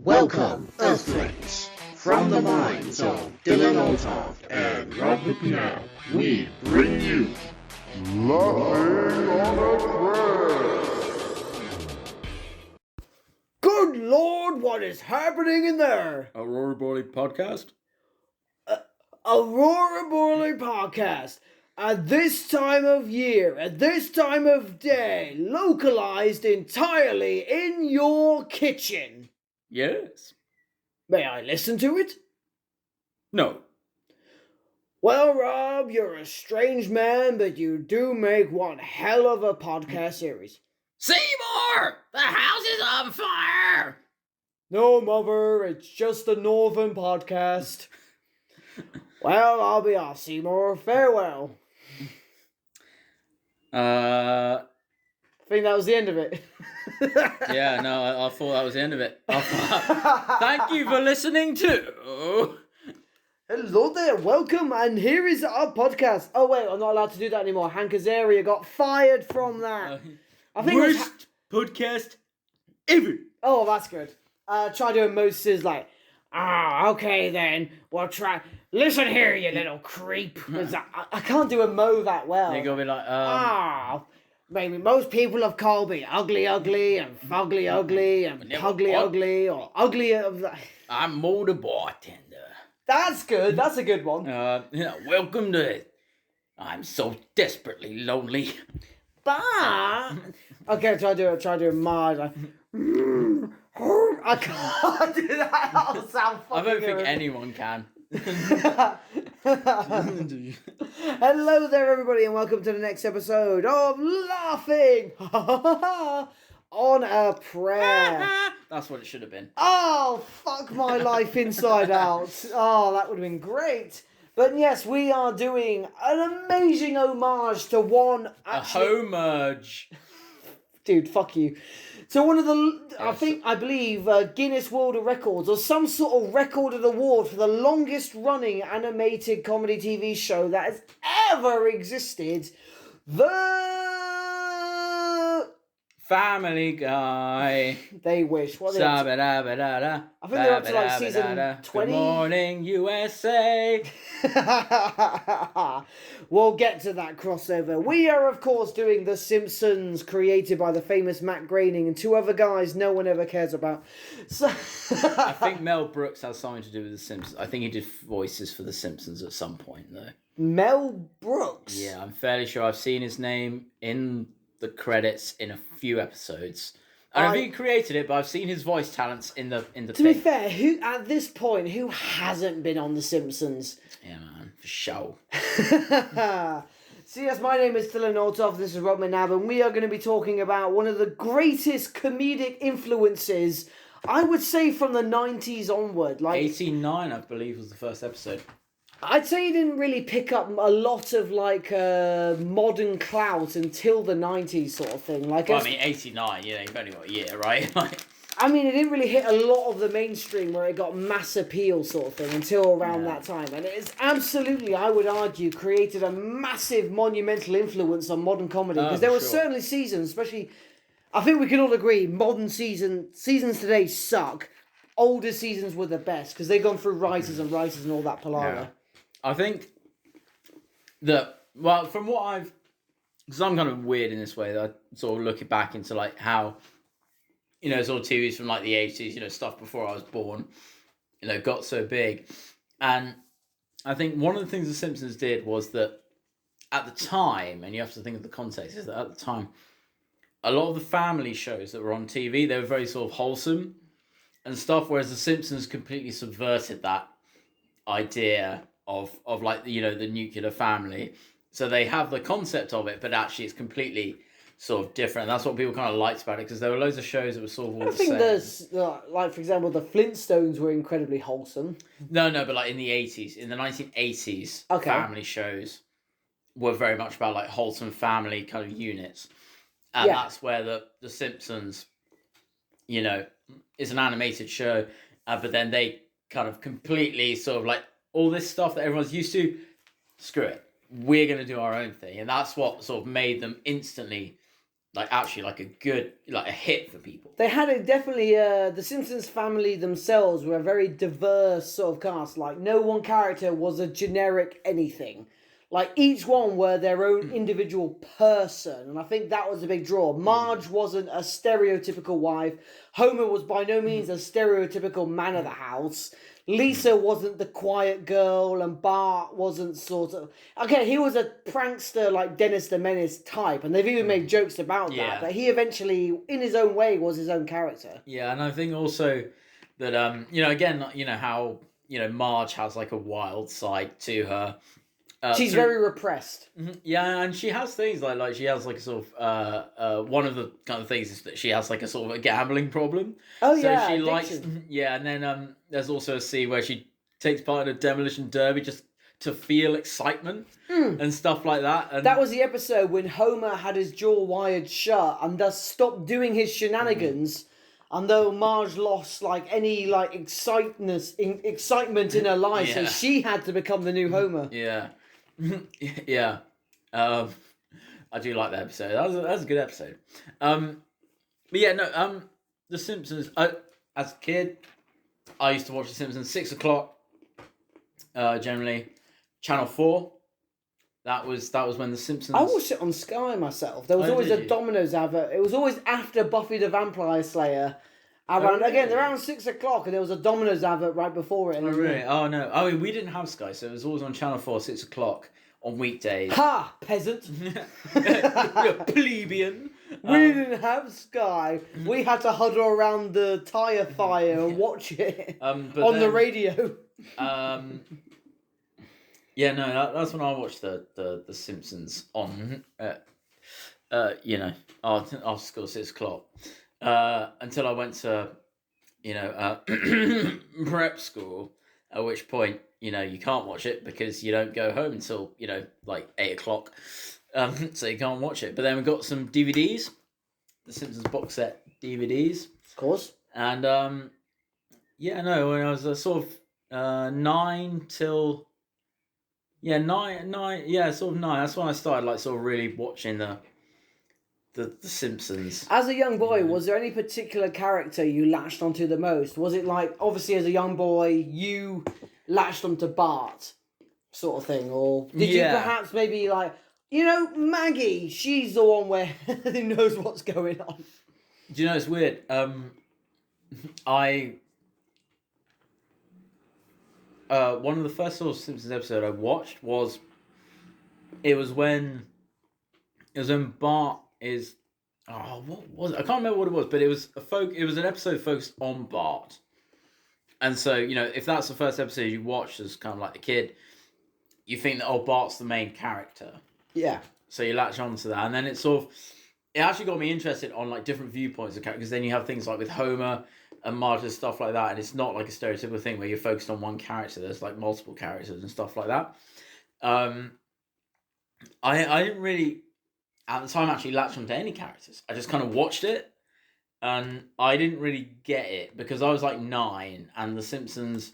Welcome, Earthlings! From the minds of Dylan Olthoff and Rob McNair, we bring you Laughing on a Thread! Good Lord, what is happening in there? Aurora Boreal podcast? Aurora Boreal podcast. At this time of year, at this time of day, localized entirely in your kitchen. Yes. May I listen to it? No. Well, Rob, you're a strange man, but you do make one hell of a podcast series. Seymour! The house is on fire! No, Mother, it's just a northern podcast. Well, I'll be off, Seymour. Farewell. I think that was the end of it. Yeah, no, I thought that was the end of it. Thank you for listening to... Hello there, welcome, and here is our podcast. Oh wait, I'm not allowed to do that anymore. Hank Azaria got fired from that. I think worst podcast ever. Oh, that's good. Try doing Moses like, okay then, we'll try. Listen here, you little creep. I can't do a Mo that well. You're gonna be like, maybe most people have called me ugly, and fugly, and pugly, ugly, or ugly of the... I'm Mo the bartender. That's good. That's a good one. Welcome to... I'm so desperately lonely. Bah. Okay, try to Mars. Like, I can't do that. I'll sound fucking... I don't think anyone can. Hello there, everybody, and welcome to the next episode of Laughing on a Prayer. That's what it should have been. Oh, fuck my life inside out. Oh, that would have been great. But yes, we are doing an amazing homage to one... Actually... A homage. Dude, fuck you. So one of the, I believe, Guinness World of Records, or some sort of recorded award for the longest running animated comedy TV show that has ever existed. The... Family Guy. They wish. What are they up to? I think they're up to like season 20. Good morning, USA. We'll get to that crossover. We are, of course, doing The Simpsons, created by the famous Matt Groening and two other guys no one ever cares about. So I think Mel Brooks has something to do with The Simpsons. I think he did voices for The Simpsons at some point, though. Mel Brooks? Yeah, I'm fairly sure I've seen his name in the credits in a few episodes. I don't think he created it, but I've seen his voice talents in the To be fair, who at this point, who hasn't been on The Simpsons? Yeah, man, for sure. So yes, my name is Dylan Olthoff, this is Rob McNabb, and we are going to be talking about one of the greatest comedic influences, I would say, from the 90s onward. Like 89, I believe, was the first episode. I'd say he didn't really pick up a lot of like modern clout until the 90s sort of thing. Like, well, I mean, 89, you know, you've only got a year, right? I mean, it didn't really hit a lot of the mainstream where it got mass appeal sort of thing until around that time. And it is absolutely, I would argue, created a massive monumental influence on modern comedy. Because there were certainly seasons, especially, I think we can all agree, modern seasons today suck. Older seasons were the best because they've gone through writers and all that palaver. Yeah. I think that, well, from what I've... Because I'm kind of weird in this way, that I sort of look back into, like, how, you know, sort of TVs from, like, the 80s, you know, stuff before I was born, you know, got so big. And I think one of the things The Simpsons did was that at the time, and you have to think of the context, is that at the time, a lot of the family shows that were on TV, they were very sort of wholesome and stuff, whereas The Simpsons completely subverted that idea of like, you know, the nuclear family. So they have the concept of it, but actually it's completely sort of different. That's what people kind of liked about it, because there were loads of shows that were sort of all the same. I think there's, like, for example, the Flintstones were incredibly wholesome. No, but like in the 80s, in the 1980s, family shows were very much about like wholesome family kind of units. And that's where the Simpsons, you know, is an animated show, but then they kind of completely sort of like, all this stuff that everyone's used to, screw it. We're going to do our own thing. And that's what sort of made them instantly like actually like a good like a hit for people. They had a definitely the Simpsons family themselves were a very diverse sort of cast. Like no one character was a generic anything. Like each one were their own individual person, and I think that was a big draw. Marge wasn't a stereotypical wife. Homer was by no means a stereotypical man of the house. Lisa wasn't the quiet girl, and Bart wasn't sort of... Okay, he was a prankster like Dennis the Menace type, and they've even made jokes about that, but he eventually, in his own way, was his own character. Yeah, and I think also that, you know, again, you know, how, you know, Marge has like a wild side to her. She's very repressed. Yeah, and she has things like she has like a sort of one of the kind of things is that she has like a sort of a gambling problem. Oh so yeah, she addiction. likes and then there's also a scene where she takes part in a demolition derby just to feel excitement and stuff like that. And that was the episode when Homer had his jaw wired shut and thus stopped doing his shenanigans. And though Marge lost like any like excitement in her life, so she had to become the new Homer. Yeah. Yeah, I do like that episode. That was a good episode. But yeah, no. The Simpsons. As a kid, I used to watch The Simpsons 6 o'clock. Generally, Channel 4. That was when The Simpsons. I watched it on Sky myself. There was always a Domino's advert. It was always after Buffy the Vampire Slayer. Around 6 o'clock, and there was a Domino's advert right before it. Oh, really? Oh, no. I mean, we didn't have Sky, so it was always on Channel 4, 6 o'clock on weekdays. Ha! Peasant! Plebeian. We didn't have Sky. We had to huddle around the tyre fire and watch it the radio. Yeah, no, that's when I watched the Simpsons on, you know, after school, 6 o'clock. Until I went to, you know, prep school, at which point, you know, you can't watch it because you don't go home until, you know, like 8 o'clock. So you can't watch it. But then we got some DVDs, the Simpsons box set DVDs. Of course. And, yeah, no, when I was sort of 9 till... Yeah, sort of 9. That's when I started, like, sort of really watching the Simpsons. As a young boy, was there any particular character you latched onto the most? Was it like, obviously as a young boy, you latched onto Bart, sort of thing? Or did you perhaps maybe like, you know, Maggie, she's the one where who knows what's going on? Do you know, it's weird. One of the first sort of Simpsons episode I watched was when Bart is what was it? I can't remember what it was, but it was an episode focused on Bart. And so, you know, if that's the first episode you watched as kind of like the kid, you think that Bart's the main character. Yeah. So you latch on to that, and then it actually got me interested on like different viewpoints of characters. Because then you have things like with Homer and Marge and stuff like that, and it's not like a stereotypical thing where you're focused on one character. There's like multiple characters and stuff like that. I didn't really at the time actually latch onto any characters. I just kind of watched it, and I didn't really get it because I was like 9, and The Simpsons.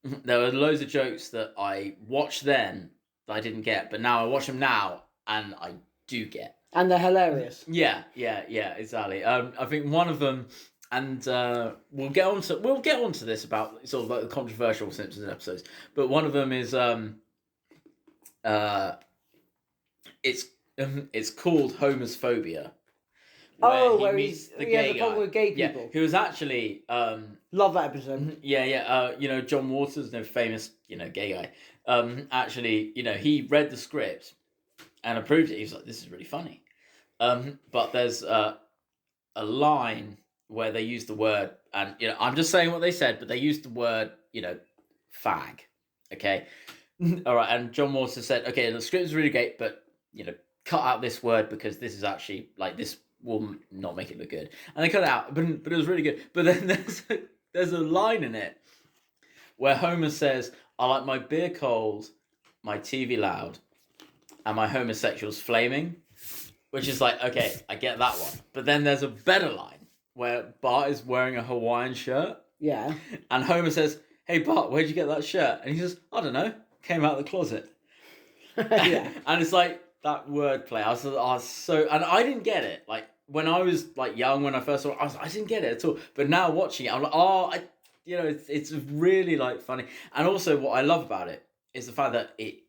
There were loads of jokes that I watched then that I didn't get, but now I watch them now and I do get. And they're hilarious. Yeah, exactly. I think one of them, and we'll get onto this about sort of like the controversial Simpsons episodes, but one of them is it's called Homer's Phobia. Where he's the problem with gay people. Yeah, who was actually love that episode. You know, John Waters, the famous, you know, gay guy. Actually, you know, he read the script and approved it. He was like, "This is really funny." But there's a line where they use the word, and you know, I'm just saying what they said, but they used the word, you know, fag. Okay, all right. And John Waters said, "Okay, the script is really gay, but you know, cut out this word because this is actually like this." Will not make it look good, and they cut it out, but it was really good. But then there's a line in it where Homer says, "I like my beer cold, my TV loud, and my homosexuals flaming," which is like, okay, I get that one. But then there's a better line where Bart is wearing a Hawaiian shirt, and Homer says, "Hey Bart, where'd you get that shirt?" And he says, "I don't know, came out of the closet." And it's like, that wordplay. I was so, and I didn't get it. Like when I was like young, when I first saw it, I didn't get it at all. But now watching it, I'm like, it's really like funny. And also, what I love about it is the fact that it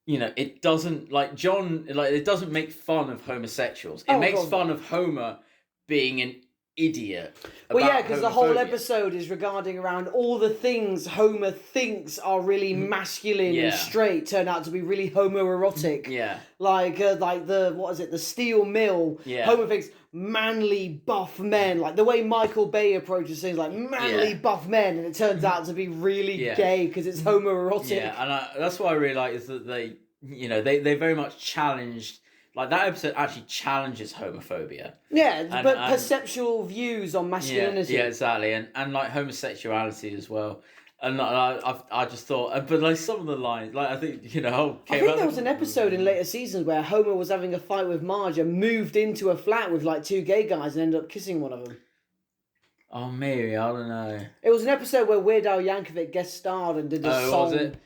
it doesn't like John, like it doesn't make fun of homosexuals. It makes fun of Homer being an idiot. Well, yeah, because the whole homophobia. episode is regarding around all the things Homer thinks are really masculine and straight turn out to be really homoerotic. Yeah. Like the what is it? The steel mill. Yeah. Homer thinks manly buff men, like the way Michael Bay approaches things like manly buff men, and it turns out to be really gay because it's homoerotic. Yeah, and that's what I really like is that they very much challenged. Like, that episode actually challenges homophobia. Yeah, but perceptual views on masculinity. Yeah, exactly. And like, homosexuality as well. And I just thought... But, like, some of the lines... Like, I think, I think there was an episode in later seasons where Homer was having a fight with Marge and moved into a flat with, like, two gay guys and ended up kissing one of them. Oh, maybe. I don't know. It was an episode where Weird Al Yankovic guest starred and did a song... was it?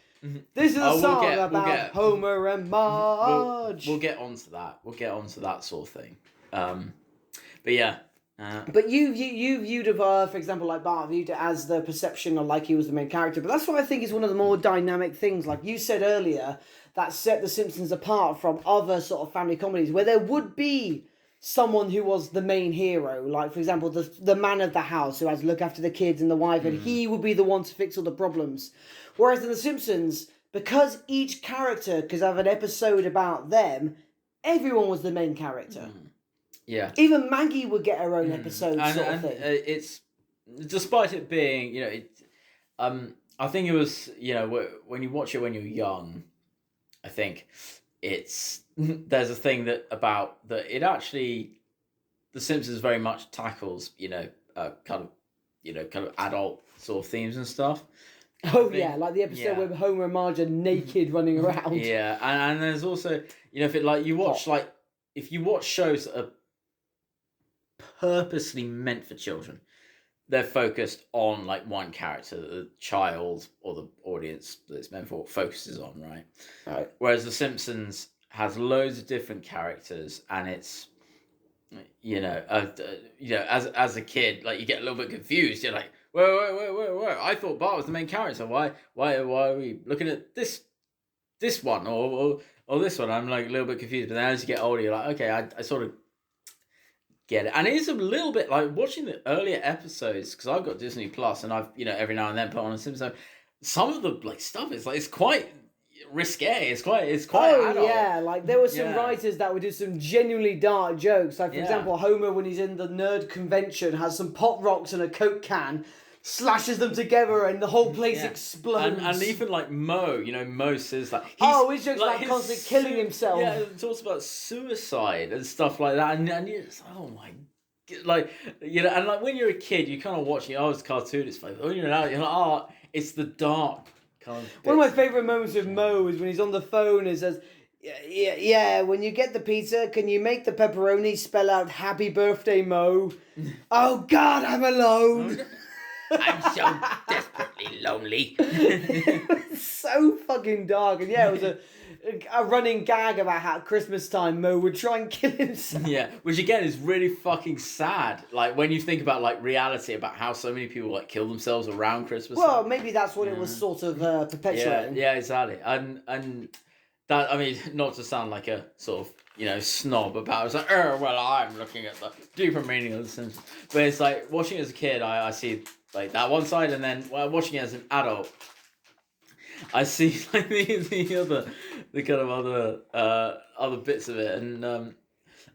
This is a song about Homer and Marge. We'll get onto that. We'll get onto that sort of thing. But yeah. But you viewed it, for example, like Bart viewed it as the perception of like he was the main character. But that's what I think is one of the more dynamic things. Like you said earlier, that set The Simpsons apart from other sort of family comedies where there would be someone who was the main hero. Like, for example, the man of the house who has to look after the kids and the wife, and he would be the one to fix all the problems. Whereas in The Simpsons, because each character could have an episode about them, everyone was the main character. Yeah. Even Maggie would get her own episode, sort of thing. It's, despite it being, I think it was, when you watch it when you're young, I think there's a thing that it actually, The Simpsons very much tackles, kind of adult sort of themes and stuff. Yeah, like the episode where Homer and Marge are naked running around. Yeah, and there's also, if you watch shows that are purposely meant for children, they're focused on like one character that the child or the audience that it's meant for focuses on, right? Right. Whereas The Simpsons has loads of different characters, and it's, as a kid, like you get a little bit confused. You're like, wait! I thought Bart was the main character. Why are we looking at this one or this one? I'm like a little bit confused. But then as you get older, you're like, okay, I sort of get it. And it is a little bit like watching the earlier episodes, because I've got Disney Plus, and I've every now and then put on a Simpsons. Some of the like stuff is like it's quite risque. It's quite adult. Yeah, like there were some writers that would do some genuinely dark jokes. Like for example, Homer, when he's in the nerd convention, has some pop rocks and a Coke can, slashes them together, and the whole place explodes. And even like Mo, Mo says that his jokes about constantly killing himself. Yeah, it talks about suicide and stuff like that, and you're just oh my. Like, and like when you're a kid, you kind of watching, it's cartoon, it's like, when you're an adult, you're like, it's the dark kind of bits. One of my favourite moments with Mo is when he's on the phone and says, yeah, when you get the pizza, can you make the pepperoni spell out happy birthday, Mo? Oh, God, I'm alone. I'm so desperately lonely. It's so fucking dark. And yeah, it was a running gag about how at Christmas time Mo would try and kill himself. Yeah, which again is really fucking sad. Like when you think about like reality about how so many people like kill themselves around Christmas. Well, maybe that's what it was sort of perpetuating. Yeah, exactly. And that, I mean, not to sound like a sort of snob about it. It's like, well, I'm looking at the deeper meaning of The Simpsons. But it's like watching it as a kid, I see like that one side, and then watching it as an adult, I see like the kind of other bits of it, and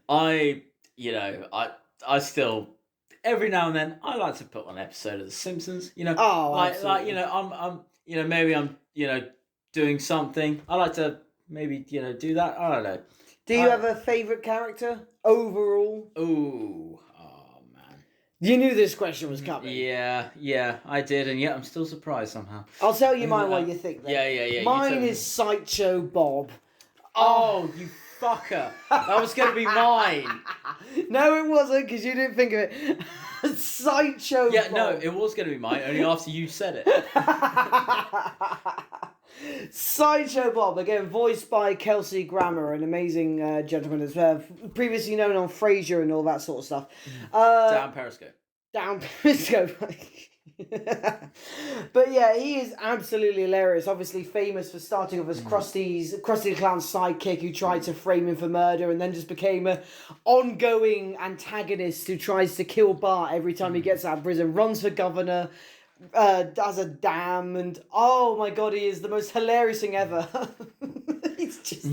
I still every now and then I like to put on an episode of The Simpsons. I'm maybe I'm doing something. I like to maybe do that. I don't know. Do you have a favourite character overall? Ooh. You knew this question was coming. Yeah, I did, and yet I'm still surprised somehow. I'll tell you mine while you think then. Yeah. Mine is Sideshow Bob. Oh, you fucker. That was going to be mine. No, it wasn't, because you didn't think of it. Sideshow Bob. Yeah, no, it was going to be mine, only after you said it. Sideshow Bob, again, voiced by Kelsey Grammer, an amazing gentleman as well, previously known on Frasier and all that sort of stuff. Down Periscope. Down Periscope. But yeah, he is absolutely hilarious. Obviously famous for starting off as Krusty the Clown's sidekick who tried to frame him for murder and then just became a ongoing antagonist who tries to kill Bart every time he gets out of prison, runs for governor, does a dam, and oh my god, he is the most hilarious thing ever. He's just...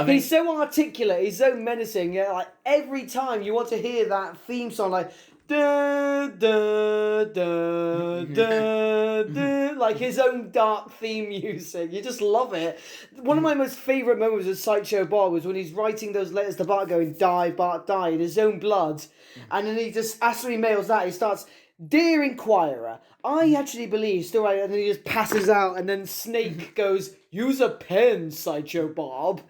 he's so articulate, he's so menacing. Yeah, like every time you want to hear that theme song, like da, da, da, da, da, like his own dark theme music. You just love it. One of my most favourite moments of Sideshow Bob was when he's writing those letters to Bart going, die, Bart, die, in his own blood. And then he just, after he mails that, he starts, Dear Inquirer, I actually believe, still right, and then he just passes out, and then Snake goes, use a pen, Sideshow Bob.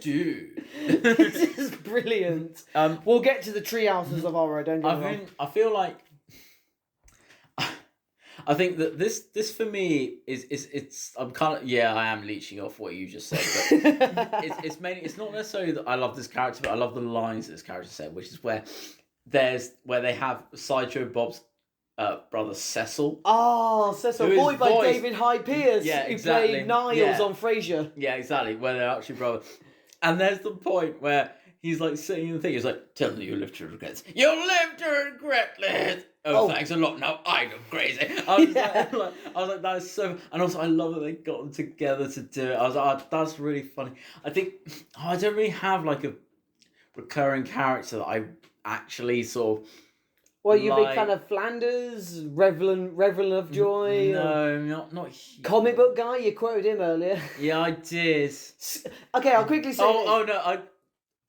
Dude. It's just brilliant. We'll get to the tree houses of horror, don't get me wrong. I feel like I think that this for me is I'm kind of I am leeching off what you just said, but it's mainly, it's not necessarily that I love this character, but I love the lines that this character said, which is where they have Sideshow Bob's brother Cecil. Oh, Cecil, voiced by David Hyde Pierce, who played Niles on Frasier. Yeah, exactly, where they're actually brothers. And there's the point where he's like sitting in the thing, he's like, tell me you live to regret. You'll live to regret it. Oh, thanks a lot. Now I go crazy. I was like, that is so... And also, I love that they got them together to do it. I was like, oh, that's really funny. I think... I don't really have like a recurring character that I actually sort of... Well, you a big fan of Flanders, Reverend Lovejoy? No, not huge. Comic book guy? You quoted him earlier. Yeah, I did. Okay, I'll quickly say...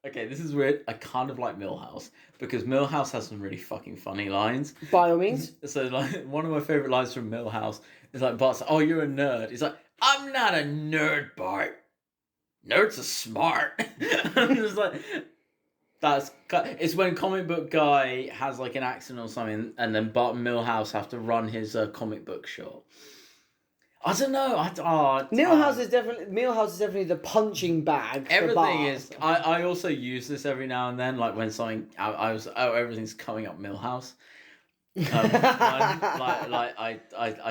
Okay, this is weird. I kind of like Millhouse because Millhouse has some really fucking funny lines. By all means. So, like, one of my favourite lines from Millhouse is like, Bart's like, oh, you're a nerd. He's like, I'm not a nerd, Bart. Nerds are smart. I'm just like... It's when comic book guy has like an accident or something, and then Bart and Millhouse have to run his comic book shop. I don't know. Millhouse is definitely the punching bag. Everything is. I also use this every now and then, like when something everything's coming up Millhouse. I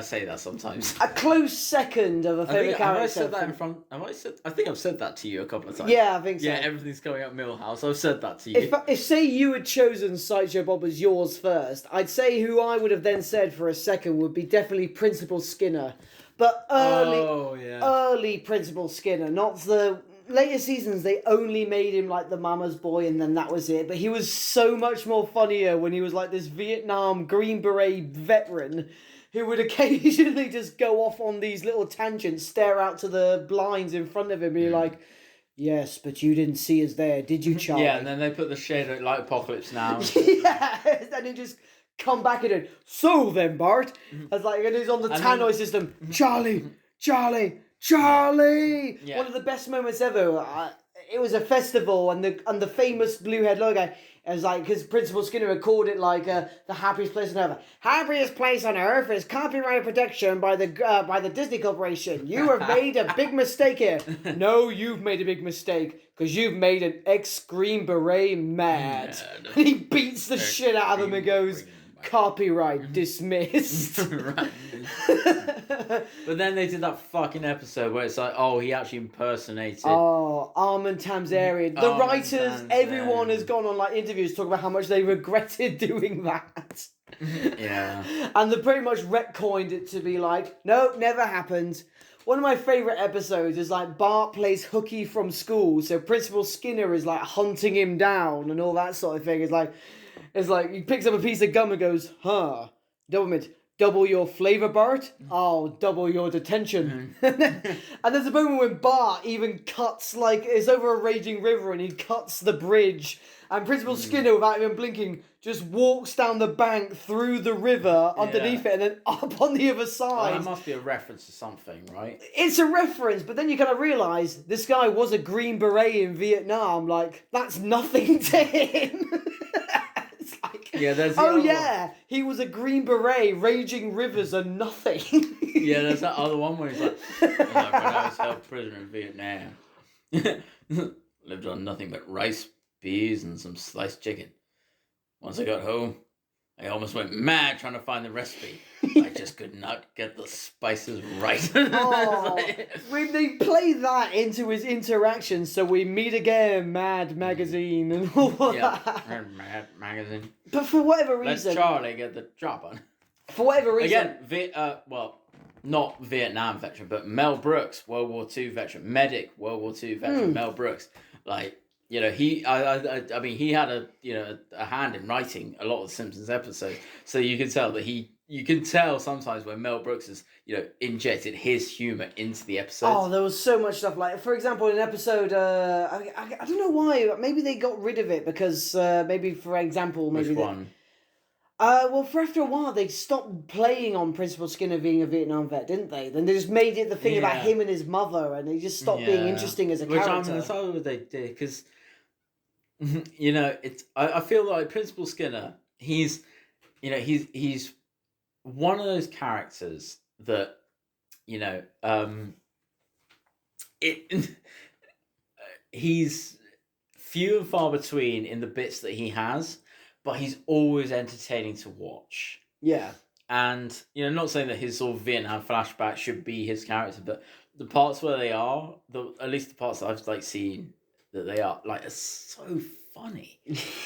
say that sometimes. A close second of a favourite character. Have I said that in front? I think I've said that to you a couple of times. Yeah, I think so. Yeah, everything's coming up Millhouse. I've said that to you. If say you had chosen Sideshow Bob as yours first, I'd say who I would have then said for a second would be definitely Principal Skinner, but early Principal Skinner, not the later seasons. They only made him like the mama's boy, and then that was it. But he was so much more funnier when he was like this Vietnam Green Beret veteran who would occasionally just go off on these little tangents, stare out to the blinds in front of him, and be like, yes, but you didn't see us there, did you, Charlie? Yeah, and then they put the shade like Apocalypse Now. Yeah, and he just come back and then, so then, Bart, as like, and he's on the tannoy system, Charlie. Yeah. One of the best moments ever. It was a festival, and the famous Bluehead logo. It was like, because Principal Skinner had called it like the happiest place on earth. Happiest place on earth is copyright protection by the Disney Corporation. You have made a big mistake here. No, you've made a big mistake because you've made an ex-Green Beret mad. And he beats the shit out of him and goes, copyright dismissed. But then they did that fucking episode where it's like, oh, he actually impersonated. Oh, Armand Tamzarian. The writers, everyone has gone on like interviews talking about how much they regretted doing that. Yeah. And they pretty much retconned it to be like, nope, never happened. One of my favourite episodes is like Bart plays hooky from school, so Principal Skinner is like hunting him down and all that sort of thing. It's like he picks up a piece of gum and goes, double your flavour, Bart? I'll double your detention. And there's a moment when Bart even cuts, like, it's over a raging river and he cuts the bridge. And Principal Skinner, without even blinking, just walks down the bank through the river underneath it and then up on the other side. Well, that must be a reference to something, right? It's a reference, but then you kind of realise this guy was a Green Beret in Vietnam. Like, that's nothing to him. Yeah, there's the Oh other yeah, he was a Green Beret, raging rivers and nothing. Yeah, there's that other one where he's like, when I was held prisoner in Vietnam, lived on nothing but rice, peas, and some sliced chicken. Once I got home, I almost went mad trying to find the recipe. I just could not get the spices right. Oh, when they play that into his interactions, so we meet again, Mad Magazine and all that. Mad Magazine. But for whatever Let's reason, Charlie get the drop on. for whatever reason, Again, not Vietnam veteran, but Mel Brooks, World War II veteran, medic, World War II veteran, Mel Brooks. Like, you know, I mean, he had a hand in writing a lot of the Simpsons episodes, so you can tell that you can tell sometimes when Mel Brooks has, injected his humor into the episodes. oh, there was so much stuff. Like, for example, in an episode, I don't know why, maybe they got rid of it because maybe, for example, maybe Which one? Well, for after a while, they stopped playing on Principal Skinner being a Vietnam vet, didn't they? Then they just made it the thing about him and his mother, and they just stopped being interesting as a character. That's what they did, because, I feel like Principal Skinner, he's one of those characters that, he's few and far between in the bits that he has, but he's always entertaining to watch. Yeah. And, not saying that his sort of Vietnam flashback should be his character, but the parts where they are, at least the parts that I've seen that they are, are so funny.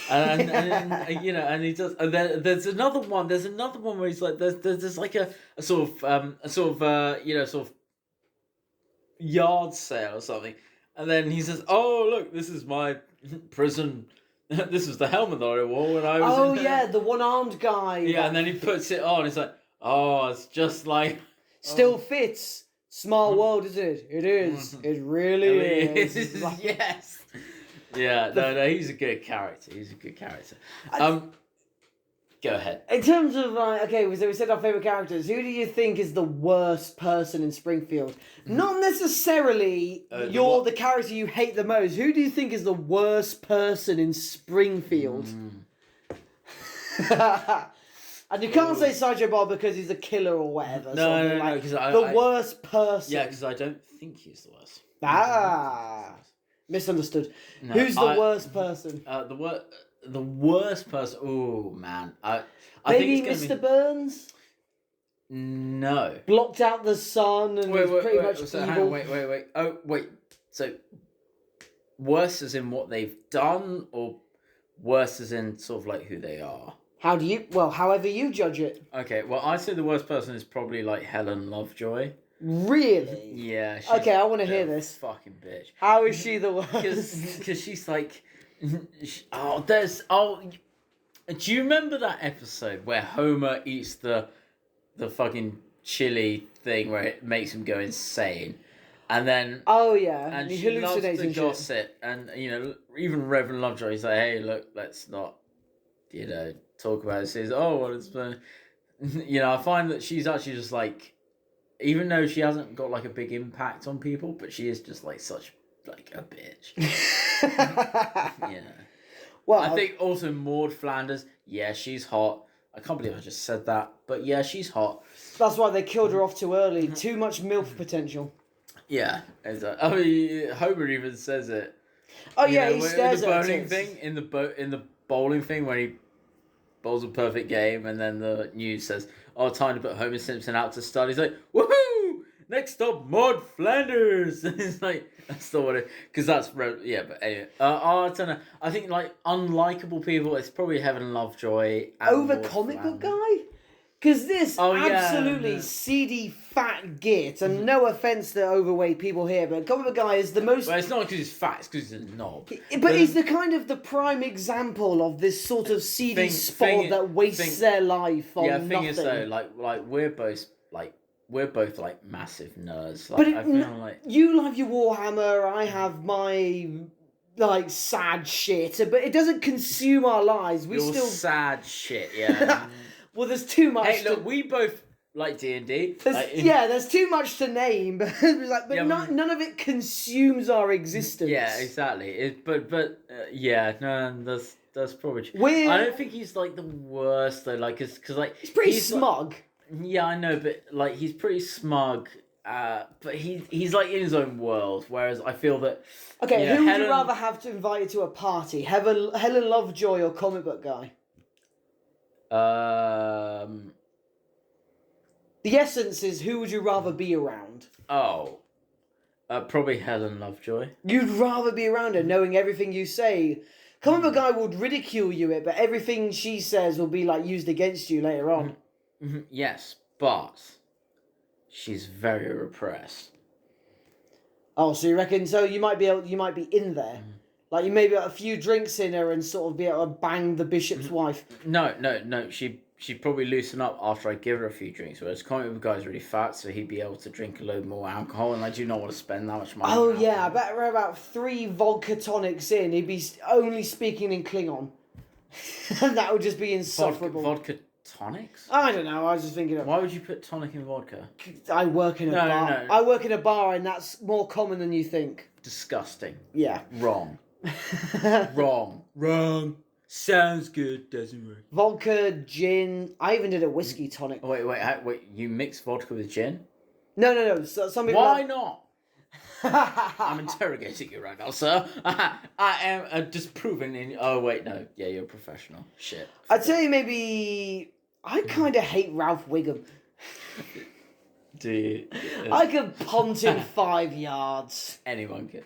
And he does. And then there's another one. There's another one where he's like, there's like a sort of yard sale or something, and then he says, "Oh, look, this is my prison." This is the helmet that I wore when I was. Oh yeah, the one-armed guy. Yeah, and then he puts it on. It's like, oh, it's just like still fits. Small world, is it? It is. It really is. Yes. Yeah. No. He's a good character. Go ahead. In terms of okay, so we said our favorite characters. Who do you think is the worst person in Springfield? Not necessarily you're the character you hate the most. Who do you think is the worst person in Springfield? And you can't say Sideshow Bob because he's a killer or whatever. No, because the worst person. Yeah, because I don't think he's the worst. Misunderstood. No, Who's the worst person? The worst person. Oh man, I maybe think it's Mr. Burns. No. Blocked out the sun and was pretty much evil. Wait. Oh wait. So worse as in what they've done, or worse as in sort of like who they are? However you judge it. Okay. Well, I'd say the worst person is probably like Helen Lovejoy. Really? Yeah. Okay, I want to hear this. Fucking bitch. How is she the worst? Because she's like, do you remember that episode where Homer eats the fucking chili thing where it makes him go insane, and then and he he loves hallucinates to and gossip, and even Reverend Lovejoy, he's like, hey, look, let's not talk about it. He says, oh, well, it's I find that she's actually just like, even though she hasn't got like a big impact on people, but she is just like such like a bitch. Yeah. Well, I think also Maud Flanders. Yeah, she's hot. I can't believe I just said that, but yeah, she's hot. That's why they killed her off too early. Too much MILF potential. Yeah, exactly. I mean, Homer even says it. Oh yeah, he stares at the at bowling thing in the bowling thing when he bowls a perfect game, and then the news says, "Oh, time to put Homer Simpson out to start." He's like, "Woohoo! Next up, Maud Flanders." It's like, that's the one, because that's yeah. But anyway, I don't know. I think like unlikable people, it's probably Helen Lovejoy over comic book guy. Because this absolutely seedy fat git, and no offense to overweight people here, but comic book guy is the most. Well, it's not because he's fat; it's because he's a knob. But he's the kind of the prime example of this sort of seedy sport that wastes their life on nothing. Thing is though, like we're both like massive nerds. Like, but I feel like you love your Warhammer. I have my like sad shit, but it doesn't consume our lives. We your still sad shit. Yeah. Well, there's too much. Hey, look, we both like D&D. There's too much to name, but none of it consumes our existence. Yeah, exactly. That's probably true. I don't think he's like the worst though. Like, because like he's pretty smug. Yeah, I know, but like he's pretty smug. But he's like in his own world. Whereas I feel that. Okay, who would you rather have to invite to a party? Helen Lovejoy or comic book guy? The essence is, who would you rather be around? Oh, probably Helen Lovejoy. You'd rather be around her, knowing everything you say. Comic book guy would ridicule you, but everything she says will be like used against you later on. Yes, but she's very repressed. Oh, so you reckon? So you might be in there, like you maybe a few drinks in her and sort of be able to bang the bishop's wife. No. She'd probably loosen up after I give her a few drinks. Whereas comic book guy's really fat, so he'd be able to drink a load more alcohol, and I do not want to spend that much money. Oh yeah, I bet we're about 3 vodka tonics in, he'd be only speaking in Klingon, and that would just be insufferable. Vodka tonics? I don't know. I was just thinking. Why would you put tonic in vodka? I work in a bar. No. I work in a bar, and that's more common than you think. Disgusting. Yeah. Wrong. Wrong. Sounds good, doesn't work. Vodka, gin. I even did a whiskey tonic. Wait. You mix vodka with gin? No. So, some people. Why not? I'm interrogating you right now, sir. I am disproving. Oh wait, no. Yeah, you're a professional. Shit. I'd say maybe. I kind of hate Ralph Wiggum. Do you? I could punt him 5 yards. Anyone could.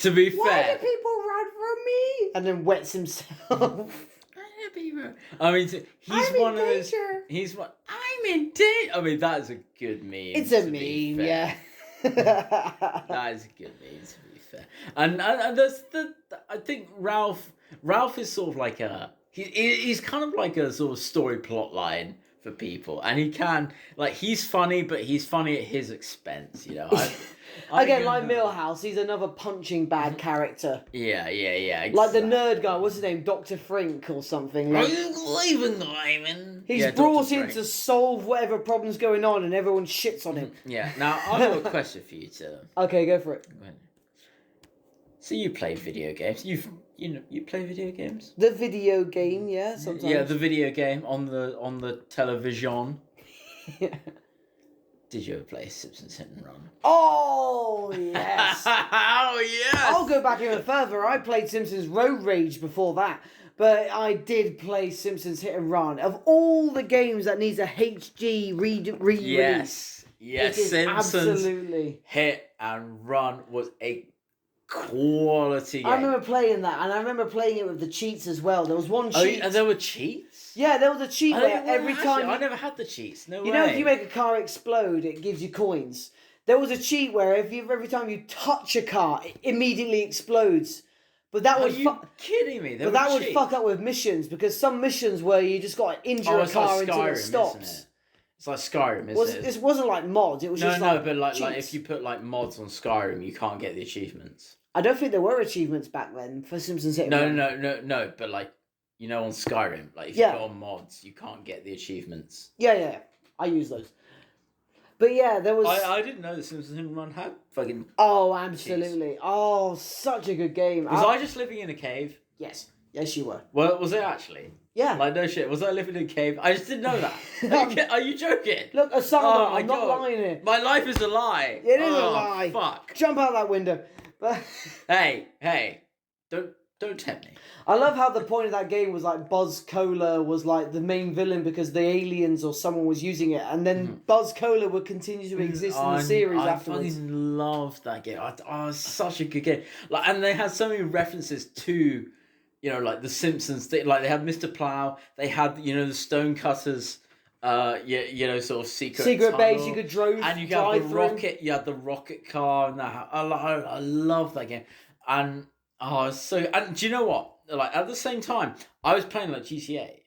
To be fair. Why do people run from me? And then wets himself. I mean, he's I'm one in of those. danger. He's one. I'm in danger. I mean, that is a good meme. It's a meme, yeah. That is a good meme, to be fair. And there's I think Ralph is sort of like he's kind of like a sort of story plot line for people, and he can he's funny, but he's funny at his expense, you know. Again, like Millhouse, he's another punching bag character. Yeah. Exactly. Like the nerd guy, what's his name? Dr. Frink or something. Are you leaving, Lyman? He's brought in to solve whatever problem's going on, and everyone shits on him. Yeah. Now, I've got a question for you, Tim. Okay, go for it. So you play video games. You play video games? The video game, yeah, sometimes. Yeah, the video game on the television. Yeah. Did you ever play Simpsons Hit and Run? Oh, yes. Oh, yes. I'll go back even further. I played Simpsons Road Rage before that. But I did play Simpsons Hit and Run. Of all the games that needs a HD re-release. Yes. It is Simpsons absolutely. Hit and Run was a quality game. I remember playing that, and I remember playing it with the cheats as well. There was one cheat. And there were cheats? Yeah, there was a cheat where every time... I never had the cheats, no way. You know, if you make a car explode, it gives you coins. There was a cheat where every time you touch a car, it immediately explodes. But that would... Are you kidding me? But that would fuck up with missions, because some missions where you just got to injure a car until it stops. It's like Skyrim, isn't it? It wasn't like mods, it was just like but like if you put like mods on Skyrim, you can't get the achievements. I don't think there were achievements back then for Simpsons Hit and Run. No, but like, you know, on Skyrim, like if you put on mods, you can't get the achievements. Yeah. I use those. But yeah, there was... I didn't know the Simpsons Hit and Run had fucking... Oh, absolutely. Cheats. Oh, such a good game. Was I just living in a cave? Yes, you were. Well, was it actually? Yeah. Like, no shit, was I living in a cave? I just didn't know that. Are you joking? Look, Asana, I'm not lying here. My life is a lie. It is a lie. Fuck. Jump out that window. But Hey, don't tempt me. I love how the point of that game was like Buzz Cola was like the main villain because the aliens or someone was using it, and then Buzz Cola would continue to exist in the series afterwards. I fucking loved that game. It's such a good game. Like, and they had so many references to, you know, like the Simpsons. Like they had Mr. Plow. They had, you know, the Stonecutters. You know, sort of secret base you could drive, and you got the rocket. You had the rocket car, and that. I love that game, and and do you know what? Like at the same time, I was playing like GTA.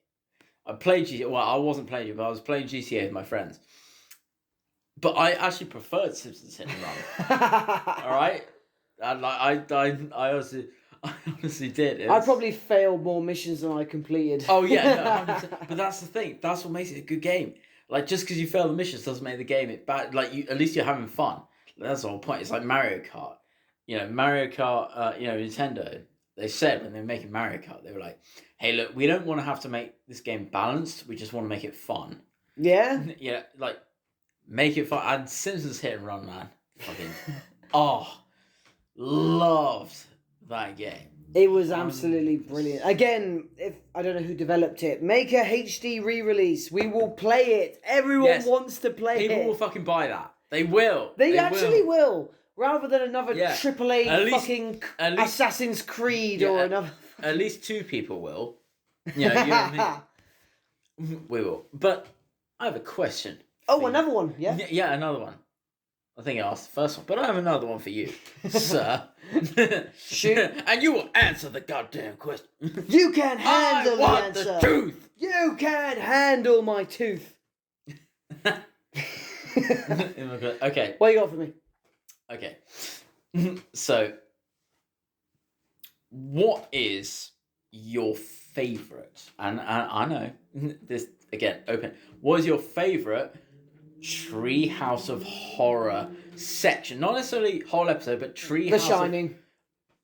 I played GTA. Well, I wasn't playing it, but I was playing GTA with my friends. But I actually preferred Simpsons Hit and Run. All right, and like I honestly did. I probably failed more missions than I completed. Oh yeah, no, but that's the thing. That's what makes it a good game. Like, just because you fail the missions doesn't make the game it bad. Like, at least you're having fun. That's the whole point. It's like Mario Kart. Mario Kart, Nintendo, they said when they were making Mario Kart, they were like, hey, look, we don't want to have to make this game balanced. We just want to make it fun. Yeah? Yeah, like, make it fun. And Simpsons Hit and Run, man. Fucking, loved that game. It was absolutely brilliant. Again, if I don't know who developed it, make a HD re-release. We will play it. Everyone wants to play it. People will fucking buy that. They will. They actually will. Rather than another AAA fucking Assassin's Creed or another. At least 2 people will. You and me. We will. But I have a question. Oh, another one. Yeah. Yeah, another one. I think I asked the first one, but I have another one for you, sir. Shoot. And you will answer the goddamn question. You can handle the answer. The truth. You can handle my tooth. Okay. What you got for me? Okay. So, what is your favourite? And I know this again. Open. What is your favourite Treehouse of Horror section? Not necessarily whole episode, but Treehouse. The Shining.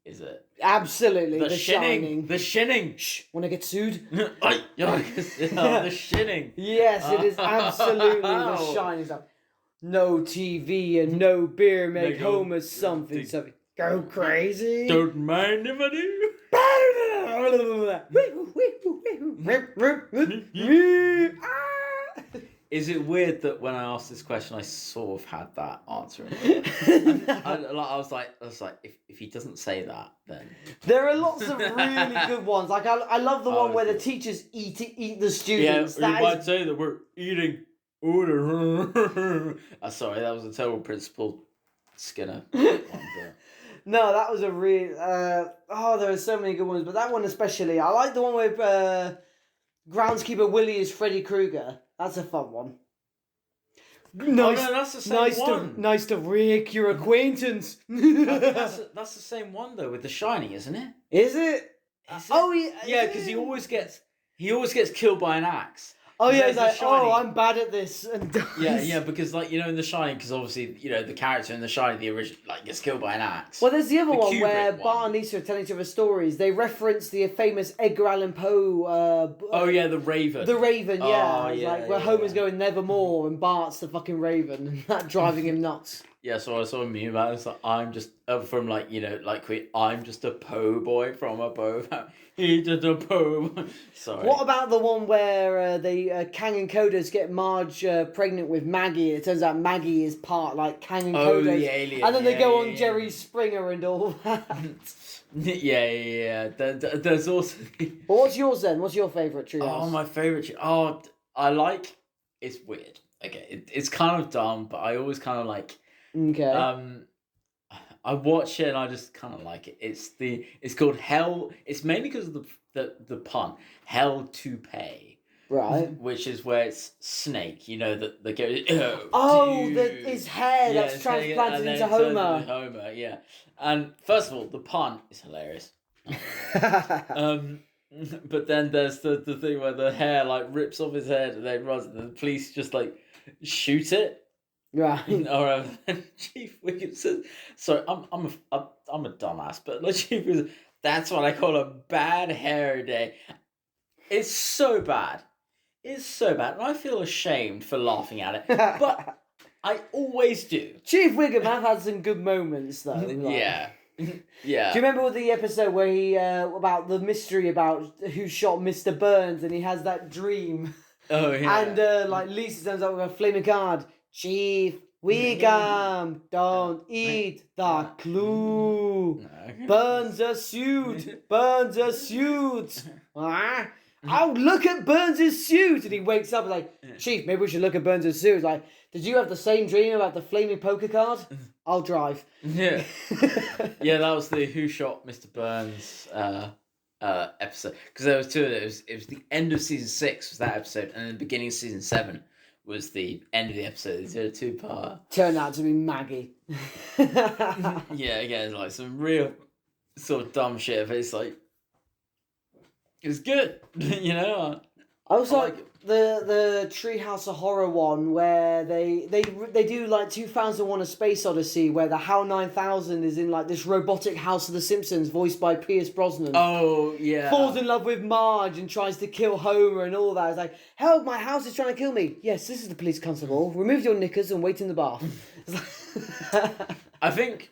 Is it? Absolutely. The Shining. Shining. The Shining. Shh. Wanna get sued? The Shining. Yes, it is absolutely The Shining stuff. No TV and no beer make Homer something. Go crazy. Don't mind if I do. Is it weird that when I asked this question, I sort of had that answer in my mind? I was like, if he doesn't say that, then there are lots of really good ones. Like I love the one where the teachers eat the students. Yeah, you might say that we're eating order. Sorry, that was a terrible Principal Skinner. No, that was a real. There are so many good ones, but that one especially. I like the one where groundskeeper Willie is Freddy Krueger. That's a fun one. Nice, no, that's the same one. Nice to rake your acquaintance. That's the same one though with The Shining, isn't it? Is it? Oh yeah. Yeah, because he always gets killed by an axe. Oh yeah, he's like, I'm bad at this, and dies. Yeah, because in The Shining, because obviously the character in The Shining, the original, gets killed by an axe. Well, there's the other one Kubrick where one. Bart and Lisa are telling each other stories. They reference the famous Edgar Allan Poe. The Raven. The Raven, yeah. Oh, where Homer's going nevermore, and Bart's the fucking Raven, and that driving him nuts. Yeah, so I saw a meme about it. It's like, I'm just from I'm just a Poe boy from a Poe family. He did a Poe. Sorry. What about the one where Kang and Kodos get Marge pregnant with Maggie? It turns out Maggie is part Kang and Kodos. the alien. And then they go on Jerry Springer and all that. Yeah. There's also. Well, what's yours then? What's your favourite Treehouse? Oh, my favourite. I like. It's weird. Okay, it's kind of dumb, but I always kind of like. Okay. I watch it and I just kind of like it. It's called Hell. It's mainly because of the pun. Hell to Pay. Right. Which is where it's Snake. That the his hair that's transplanted into Homer. Homer, yeah. And first of all, the pun is hilarious. But then there's the thing where the hair rips off his head and then runs, and the police just shoot it. Right. Or Chief Wiggum says, "Sorry, I'm a dumbass," but Chief Wiggum, that's what I call a bad hair day. It's so bad. It's so bad, and I feel ashamed for laughing at it, but I always do. Chief Wiggum have had some good moments though. Yeah. Yeah. Do you remember the episode where he about the mystery about who shot Mr. Burns, and he has that dream? Oh yeah. And Lisa turns up with a flaming card. Chief Wiggum, don't eat the clue. Burns a suit. Burns a suit. Oh, look at Burns' suit. And he wakes up and Chief, maybe we should look at Burns' suit. Did you have the same dream about the flaming poker card? I'll drive. Yeah. Yeah, that was the Who Shot Mr. Burns episode. Because there was two of it. It was the end of season 6 was that episode, and then the beginning of season 7 was the end of the episode. They did a 2-part. Turned out to be Maggie. Yeah, again, some real sort of dumb shit. But it's it was good. I also I like like the Treehouse of Horror one where they do like 2001: A Space Odyssey where the HAL 9000 is in like this robotic house of the Simpsons voiced by Pierce Brosnan. Oh yeah. Falls in love with Marge and tries to kill Homer and all that. It's like, help! My house is trying to kill me. Yes, this is the police constable. Remove your knickers and wait in the bath. I think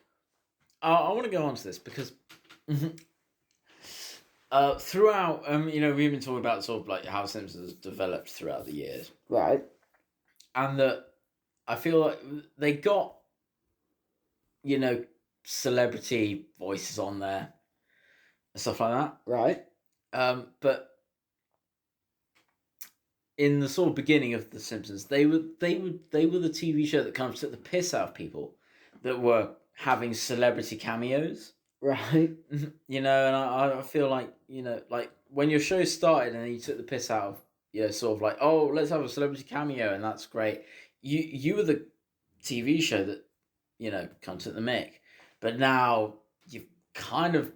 I want to go on to this because throughout, we've been talking about sort of like how Simpsons developed throughout the years, Right. and that I feel like they got, celebrity voices on there and stuff like that. Right. But in the sort of beginning of The Simpsons, they were the TV show that kind of took the piss out of people that were having celebrity cameos. Right. And I feel like, like when your show started and you took the piss out of, sort of like, oh, let's have a celebrity cameo and that's great. You were the TV show that, kind of took the mick. But now you've kind of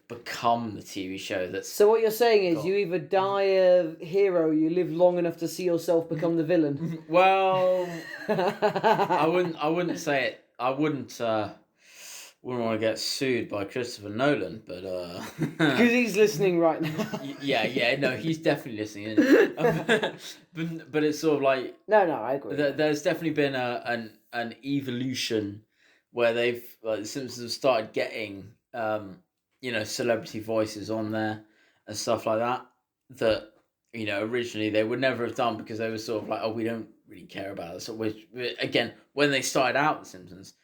become the TV show that's... So what you're saying is you either die a hero, you live long enough to see yourself become the villain. Well, I wouldn't say it. I wouldn't want to get sued by Christopher Nolan, but because he's listening right now. No, he's definitely listening. Isn't he? but it's sort of like no, I agree. There's definitely been an evolution where the Simpsons have started getting celebrity voices on there and stuff like that. That originally they would never have done because they were sort of like, oh, we don't really care about it. So which again, when they started out The Simpsons,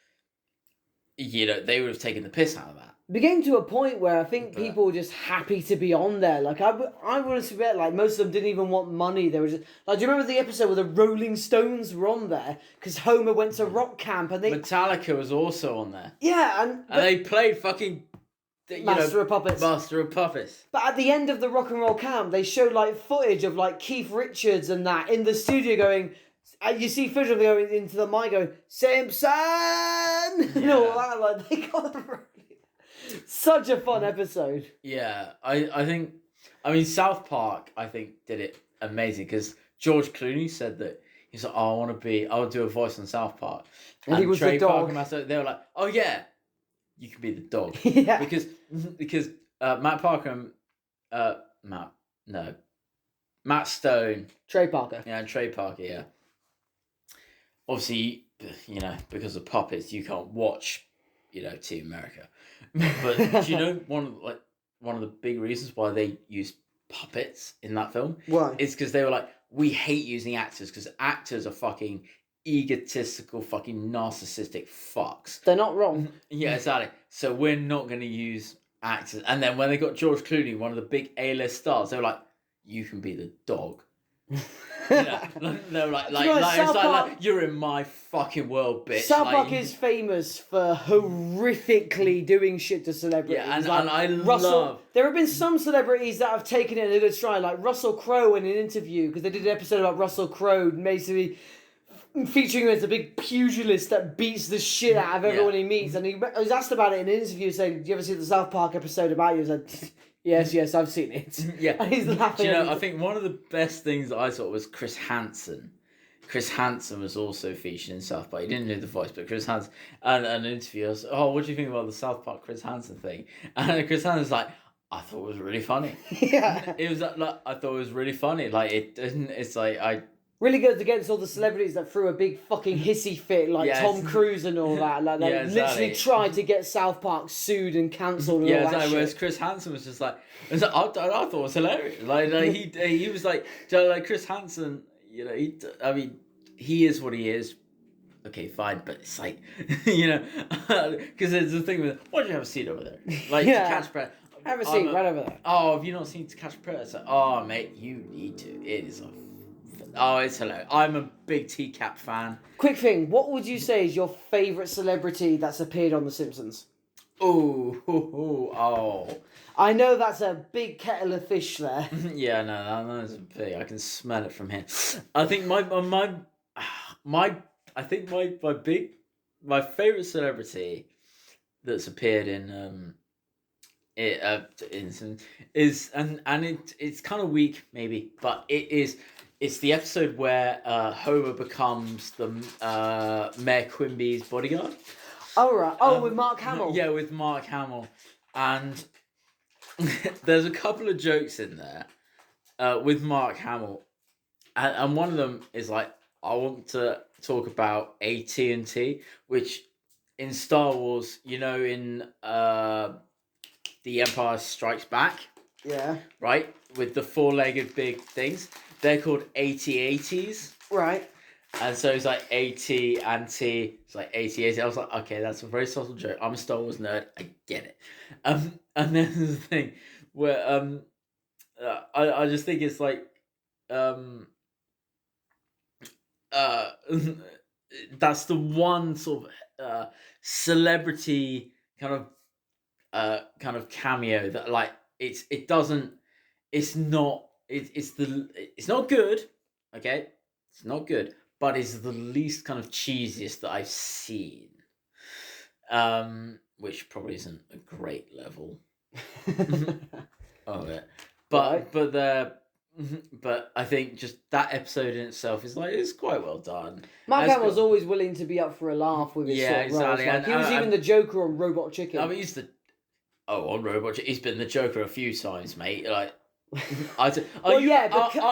they would have taken the piss out of that. It became to a point where I think people were just happy to be on there. Like I would have bet like most of them didn't even want money. They were just like, do you remember the episode where the Rolling Stones were on there because Homer went to rock camp and Metallica was also on there. Yeah, and they played fucking Master of Puppets. Master of Puppets. But at the end of the rock and roll camp, they showed like footage of like Keith Richards and that in the studio going. You see footage of them going into the mic going Simpson, and all that. Like they got such a fun episode. Yeah, I think South Park I think did it amazing because George Clooney said that he's like, oh, I'll do a voice on South Park, and he was Trey the dog. Parker, they were like, oh yeah, you can be the dog. Yeah, because Matt Parker and Matt Stone, Trey Parker, and Trey Parker, yeah. Obviously, because of puppets, you can't watch, Team America. But do you know one of the big reasons why they used puppets in that film? Why? It's because they were like, we hate using actors because actors are fucking egotistical, fucking narcissistic fucks. They're not wrong. Yeah, exactly. So we're not going to use actors. And then when they got George Clooney, one of the big A-list stars, they were like, you can be the dog. No, like you're in my fucking world, bitch. South Park is famous for horrifically doing shit to celebrities. Yeah, and like I love. There have been some celebrities that have taken it in a good stride, like Russell Crowe in an interview because they did an episode about Russell Crowe, basically featuring him as a big pugilist that beats the shit out of everyone he meets, and he was asked about it in an interview, saying, "Do you ever see the South Park episode about you?" He said. Yes, I've seen it. Yeah. And he's laughing. I think one of the best things that I saw was Chris Hansen. Chris Hansen was also featured in South Park. He didn't do the voice, but Chris Hansen, and an interview, I was, what do you think about the South Park Chris Hansen thing? And Chris Hansen's like, I thought it was really funny. Yeah. It was like, I thought it was really funny. Like, it's like, really goes against all the celebrities that threw a big fucking hissy fit, like Tom Cruise and all that. Like they literally tried to get South Park sued and cancelled and all that shit. Whereas Chris Hansen was just like, I thought it was hilarious. Like he was like Chris Hansen. He is what he is. Okay, fine, but it's like, because there's the thing with, why do you have a seat over there? Like, to catch Predator. Have a seat right over there. Oh, have you not seen To Catch a Predator? It's like, oh, mate, you need to. It is it's hilarious. I'm a big T-Cap fan. Quick thing, what would you say is your favourite celebrity that's appeared on The Simpsons? Oh. I know that's a big kettle of fish there. Yeah, no, that is a big. I can smell it from here. I think my favourite celebrity that's appeared in is and it's kind of weak maybe, but it's the episode where Homer becomes the Mayor Quimby's bodyguard. Oh right. With Mark Hamill. Yeah, with Mark Hamill, and there's a couple of jokes in there with Mark Hamill, and one of them is like, I want to talk about AT&T, which in Star Wars, in The Empire Strikes Back, Yeah. right, with the four-legged big things, they're called AT-ATs. Right. And so it's like AT and T. It's like AT-AT. I was like, okay, that's a very subtle joke. I'm a Star Wars nerd. I get it. And then there's the thing where I just think it's like that's the one sort of celebrity kind of cameo that like it's not good, okay, it's not good, but it's the least kind of cheesiest that I've seen, which probably isn't a great level of it, but Right. but I think just that episode in itself is like, it's quite well done. Mark It's Hamill's got- always willing to be up for a laugh with his Yeah, sort of roles. exactly. Like, And he was even the Joker on Robot Chicken. I mean, on Robot. He's been the Joker a few times, mate. Like, are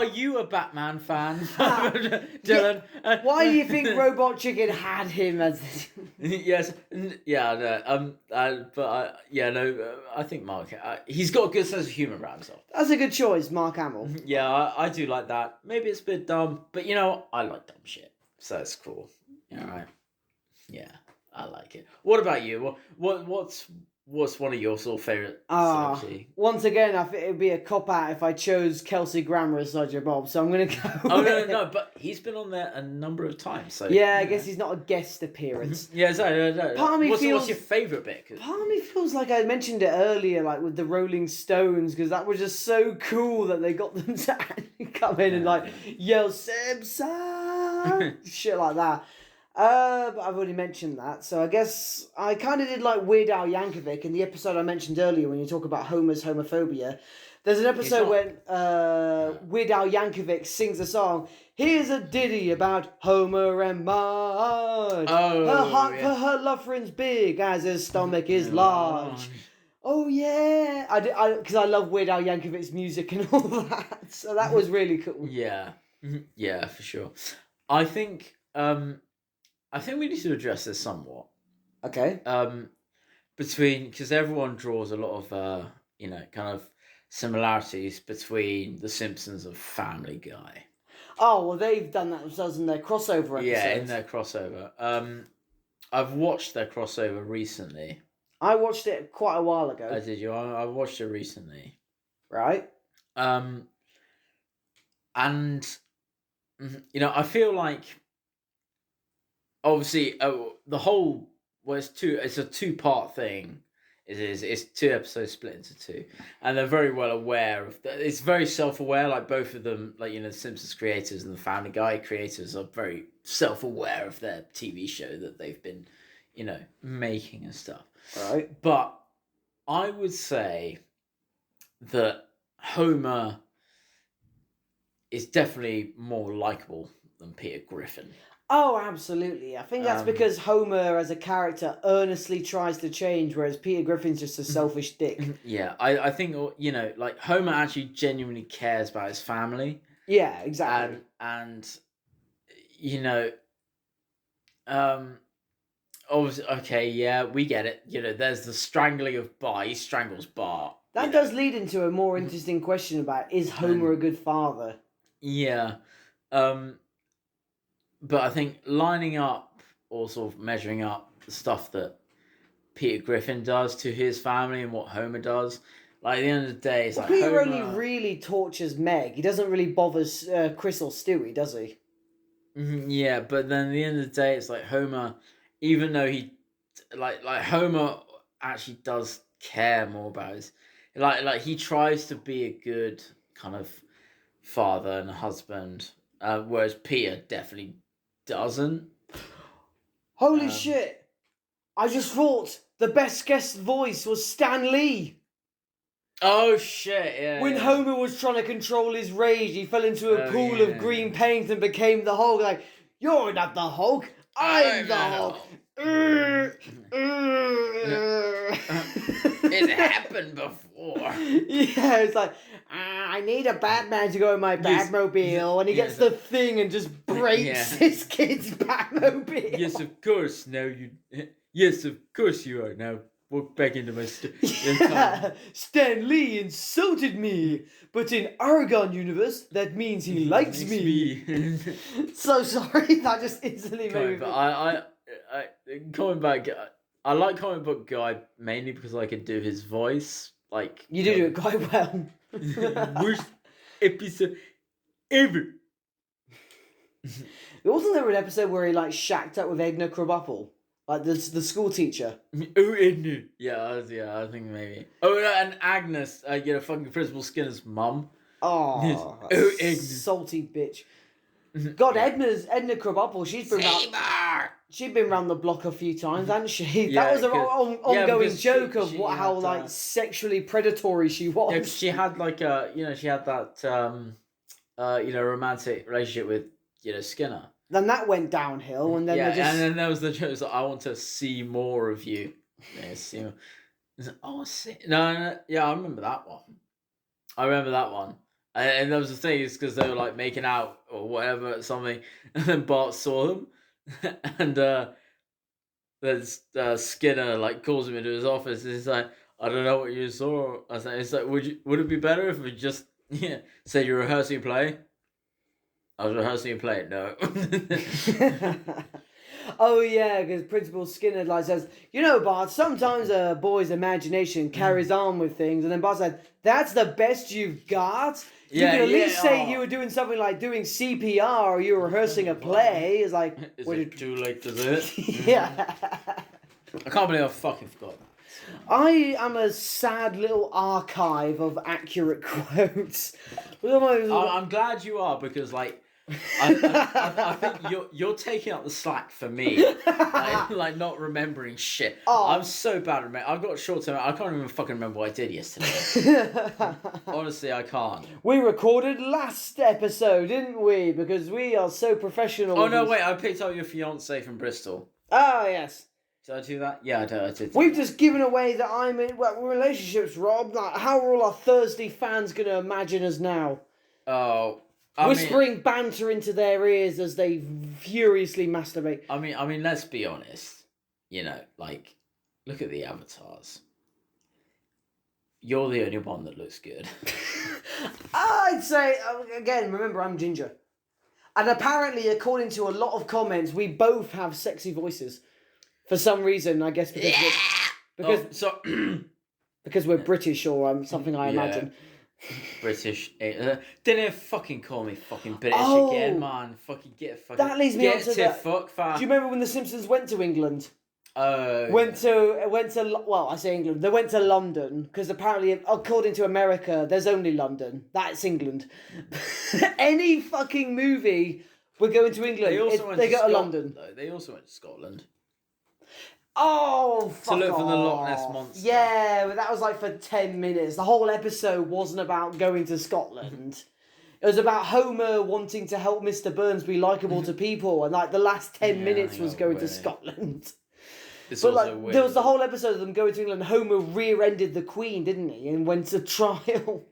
you a Batman fan, Dylan? Why do you think Robot Chicken had him as? Yes, yeah, no, I think Mark. He's got a good sense of humor around himself. That's a good choice, Mark Hamill. Yeah, I do like that. Maybe it's a bit dumb, but I like dumb shit, so it's cool. All right. Yeah, I like it. What about you? What's one of your sort of favorite celebrity? Once again, I think it would be a cop out if I chose Kelsey Grammer as Sergeant Bob. So I'm gonna go. Oh no! But he's been on there a number of times. So yeah, I guess he's not a guest appearance. Yeah, no. Part of me what's feels- your favorite bit? Part of me feels like I mentioned it earlier, like with the Rolling Stones, because that was just so cool that they got them to actually come in and like yell Simpson, shit like that. But I've already mentioned that, so I guess I kind of did like Weird Al Yankovic in the episode I mentioned earlier when you talk about Homer's homophobia. There's an episode when Weird Al Yankovic sings a song. Here's a ditty about Homer and Marge. Her heart for her love friend's big as his stomach is large. Oh yeah, because I love Weird Al Yankovic's music and all that, so that was really cool. Yeah, yeah, for sure. I think we need to address this somewhat. Okay. Because everyone draws a lot of kind of similarities between The Simpsons and Family Guy. Oh well, they've done that themselves in their crossover episodes. Yeah, in their crossover. I've watched their crossover recently. I watched it quite a while ago. Did you? I watched it recently. Right. And I feel like obviously the whole it's a two-part thing. It's two episodes split into two, and they're very well aware of that. It's very self-aware, like both of them, like the Simpsons creators and the Family Guy creators are very self-aware of their TV show that they've been making and stuff. Right. But I would say that Homer is definitely more likable than Peter Griffin. Oh, absolutely. I think that's because Homer, as a character, earnestly tries to change, whereas Peter Griffin's just a selfish dick. Yeah, I think, like Homer actually genuinely cares about his family. Yeah, exactly. And obviously, okay, yeah, we get it. There's the strangling of Bart. He strangles Bart. That does lead into a more interesting question about, is Homer a good father? Yeah. But I think lining up or sort of measuring up the stuff that Peter Griffin does to his family and what Homer does, like at the end of the day, it's like Peter Homer only really tortures Meg. He doesn't really bother Chris or Stewie, does he? Yeah, but then at the end of the day, it's like Homer, even though he, like Homer actually does care more about his, like he tries to be a good kind of father and husband, whereas Peter definitely doesn't. Holy shit! I just thought the best guest voice was Stan Lee. Oh shit! Yeah. When yeah. Homer was trying to control his rage, he fell into a pool of green paint and became the Hulk. Like, you're not the Hulk. I'm the Hulk. It happened before. Yeah, it's like, I need a Batman to go in my Batmobile, and he gets the thing and just breaks his kid's Batmobile. Yes, of course. Now you. Yes, of course you are. Now walk back into my. Stan Lee insulted me, but in Argon universe, that means he likes me. So sorry, that just instantly made me. But I comic back. I like comic book guy mainly because I can do his voice. Like you do it quite well. Worst episode ever. Wasn't there an episode where he like shacked up with Edna Krabappel, like the school teacher? Oh, Edna. Yeah, I think maybe. Oh, and Agnes, fucking Principal Skinner's mum. Oh, Edna. Salty bitch. God, Edna Krabappel, she'd been round the block a few times, hadn't she? That was an ongoing joke of how like sexually predatory she was. Yeah, cause she had like she had that romantic relationship with Skinner. Then that went downhill, and then and then there was the joke that I want to see more of you. Yeah, see more. Oh, see. No, yeah, I remember that one. And there was the thing is because they were like making out or whatever something, and then Bart saw them, and then Skinner like calls him into his office. And he's like, "I don't know what you saw." I was like, "It's like, would it be better if we just said you're rehearsing a play?" I was rehearsing a play. No. Oh yeah, because Principal Skinner like says, Bart, sometimes a boy's imagination carries on with things, and then Bart said, "That's the best you've got." You could at least say you were doing something like doing CPR or you were rehearsing a play. It's like, is it too late to do it? Yeah. I can't believe I fucking forgot that. I am a sad little archive of accurate quotes. I'm glad you are because like. I think you're taking up the slack for me, like not remembering shit. I'm so bad at remembering. I've got short term. I can't even fucking remember what I did yesterday. Honestly, I can't. We recorded last episode, didn't we? Because we are so professional. Oh no, wait! I picked up your fiance from Bristol. Oh yes. Did I do that? Yeah, I did. We've just given away that I'm in relationships, Rob. Like, how are all our Thursday fans going to imagine us now? Oh. Whispering banter into their ears as they furiously masturbate. I mean, let's be honest. Like, look at the avatars. You're the only one that looks good. I'd say, again, remember, I'm ginger. And apparently, according to a lot of comments, we both have sexy voices. For some reason, I guess because we're British or something, I imagine. British. Didn't fucking call me fucking British again, man. Fucking get a fucking. That leads me on to that. Fuck far. Do you remember when the Simpsons went to England? Went to well, I say England. They went to London because apparently, according to America, there's only London. That's England. Any fucking movie, we're going to England. They go to London. Though. They also went to Scotland. Oh, fuck to look for the off. Loch Ness Monster. Yeah, but that was like for 10 minutes. The whole episode wasn't about going to Scotland. It was about Homer wanting to help Mr. Burns be likeable to people, and like the last 10 minutes was going to Scotland. But like, there was the whole episode of them going to England. Homer rear-ended the Queen, didn't he, and went to trial.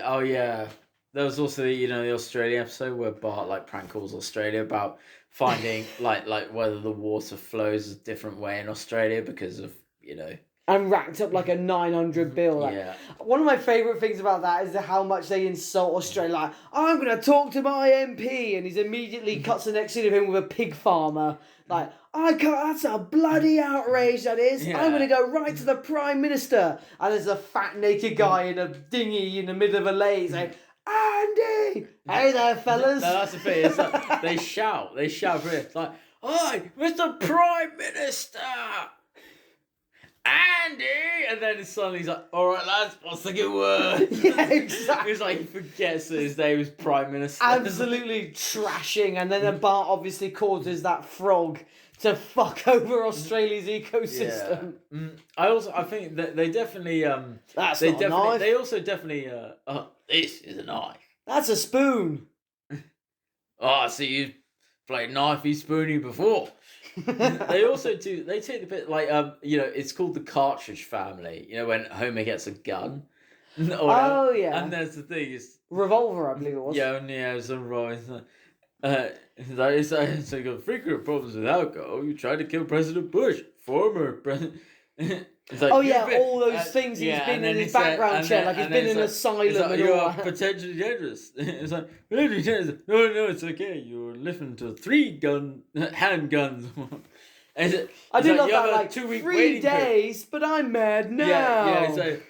Oh yeah, there was also the Australia episode where Bart like prank calls Australia about finding like whether the water flows a different way in Australia because of and racked up like a 900 bill. Like, yeah. One of my favourite things about that is how much they insult Australia. Like, I'm going to talk to my MP, and he's immediately cuts the next scene of him with a pig farmer. Like, I can't. That's a bloody outrage. That is. Yeah. I'm going to go right to the Prime Minister, and there's a fat naked guy in a dinghy in the middle of a lake saying, "Andy, hey there, fellas." No, that's the thing. It's like, they shout for it. It's like, "Hi, Mr. Prime Minister, Andy," and then suddenly he's like, "All right, lads, what's the good word?" Yeah, exactly. It's like he forgets that his name is Prime Minister. Absolutely trashing, and then Bart obviously causes that frog to fuck over Australia's ecosystem. I think that they definitely That's they not a knife. they also definitely this is a knife. That's a spoon. Oh, so you've played knifey spoony before. They also do. They take the bit like it's called the cartridge family. You know, when Homer gets a gun. Oh yeah. And there's the thing is revolver, I believe it was. yeah, only has a right. So you got frequent problems with alcohol. You tried to kill President Bush, former president. Like, oh yeah, all those things he's been in his background check, like he's been in an asylum like, and you all are that. potentially dangerous. It's like, no, it's okay. You're listening to 3 handguns. I do love you that, have a like 2-week 3 waiting days, but I'm mad now. Yeah, it's like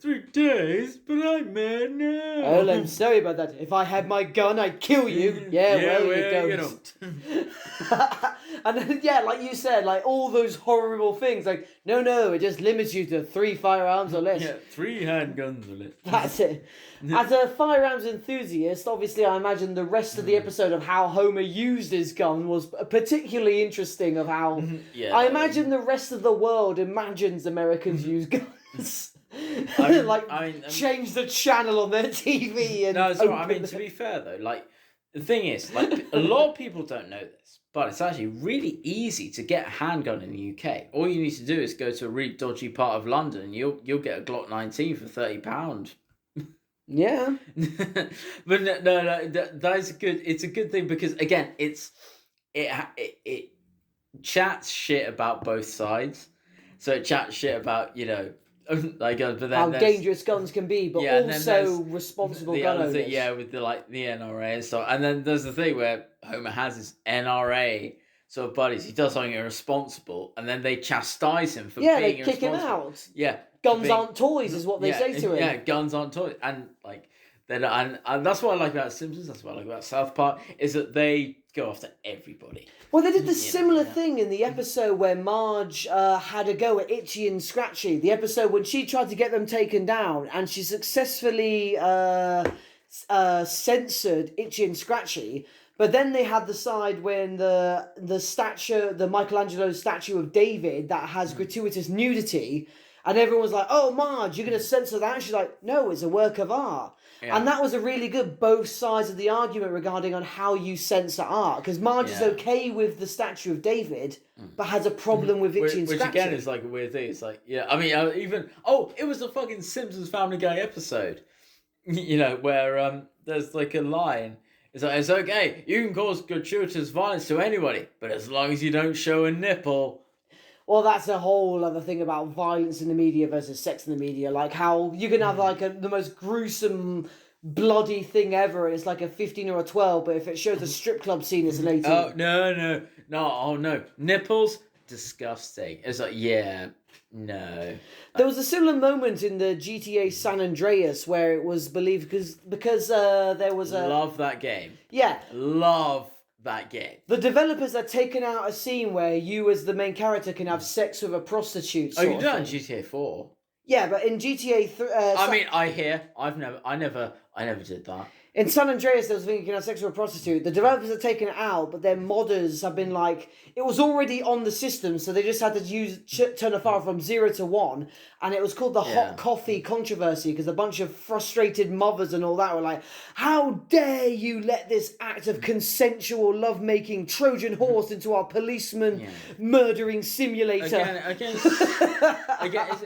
3 days, but I'm mad now. Oh, I'm sorry about that. If I had my gun, I'd kill you. Yeah, well, you don't. And then, yeah, like you said, like all those horrible things. Like, no, it just limits you to 3 firearms or less. Yeah, 3 handguns or less. That's it. As a firearms enthusiast, obviously, I imagine the rest of the episode of how Homer used his gun was particularly interesting. Of how I imagine the rest of the world imagines Americans use guns. Change the channel on their TV and. No, it's right. I mean, to be fair though, like the thing is, like a lot of people don't know this, but it's actually really easy to get a handgun in the UK. All you need to do is go to a really dodgy part of London, and you'll get a Glock 19 for £30. Yeah, but no, that is good. It's a good thing because again, it chats shit about both sides. So it chats shit about like, but then how dangerous guns can be, but also responsible gun owners. With the NRA and stuff. And then there's the thing where Homer has his NRA sort of buddies. He does something irresponsible, and then they chastise him for being irresponsible. Yeah, they kick him out. Yeah, guns aren't toys, is what they say to him. Yeah, guns aren't toys, and like then and that's what I like about Simpsons. That's what I like about South Park is that they go after everybody. Well, they did the similar thing in the episode where Marge had a go at Itchy and Scratchy. The episode when she tried to get them taken down, and she successfully censored Itchy and Scratchy. But then they had the side when the Michelangelo statue of David that has gratuitous nudity, and everyone's like, "Oh, Marge, you're going to censor that?" And she's like, "No, it's a work of art." Yeah. And that was a really good both sides of the argument regarding on how you censor art. Because Marge is okay with the statue of David, but has a problem with Itchy and Scratchy. Which again is like a weird thing. It's like, I mean, it was a fucking Simpsons Family Guy episode, where there's like a line. It's like, it's okay, you can cause gratuitous violence to anybody, but as long as you don't show a nipple. Well, that's a whole other thing about violence in the media versus sex in the media. Like how you can have like the most gruesome, bloody thing ever, and it's like a 15 or a 12, but if it shows a strip club scene, it's an 18. Oh, no. Nipples? Disgusting. It's like, no. There was a similar moment in the GTA San Andreas where it was believed because there was a... Love that game. Yeah. Love that game. The developers had taken out a scene where you as the main character can have sex with a prostitute. Oh, you did that in GTA 4? Yeah, but in GTA 3... I never did that. In San Andreas, there was a thing you can have sex with a prostitute. The developers have taken it out, but their modders have been like... It was already on the system, so they just had to turn the file from 0 to 1. And it was called the hot coffee controversy, because a bunch of frustrated mothers and all that were like, how dare you let this act of consensual lovemaking Trojan horse into our policeman murdering simulator? Again,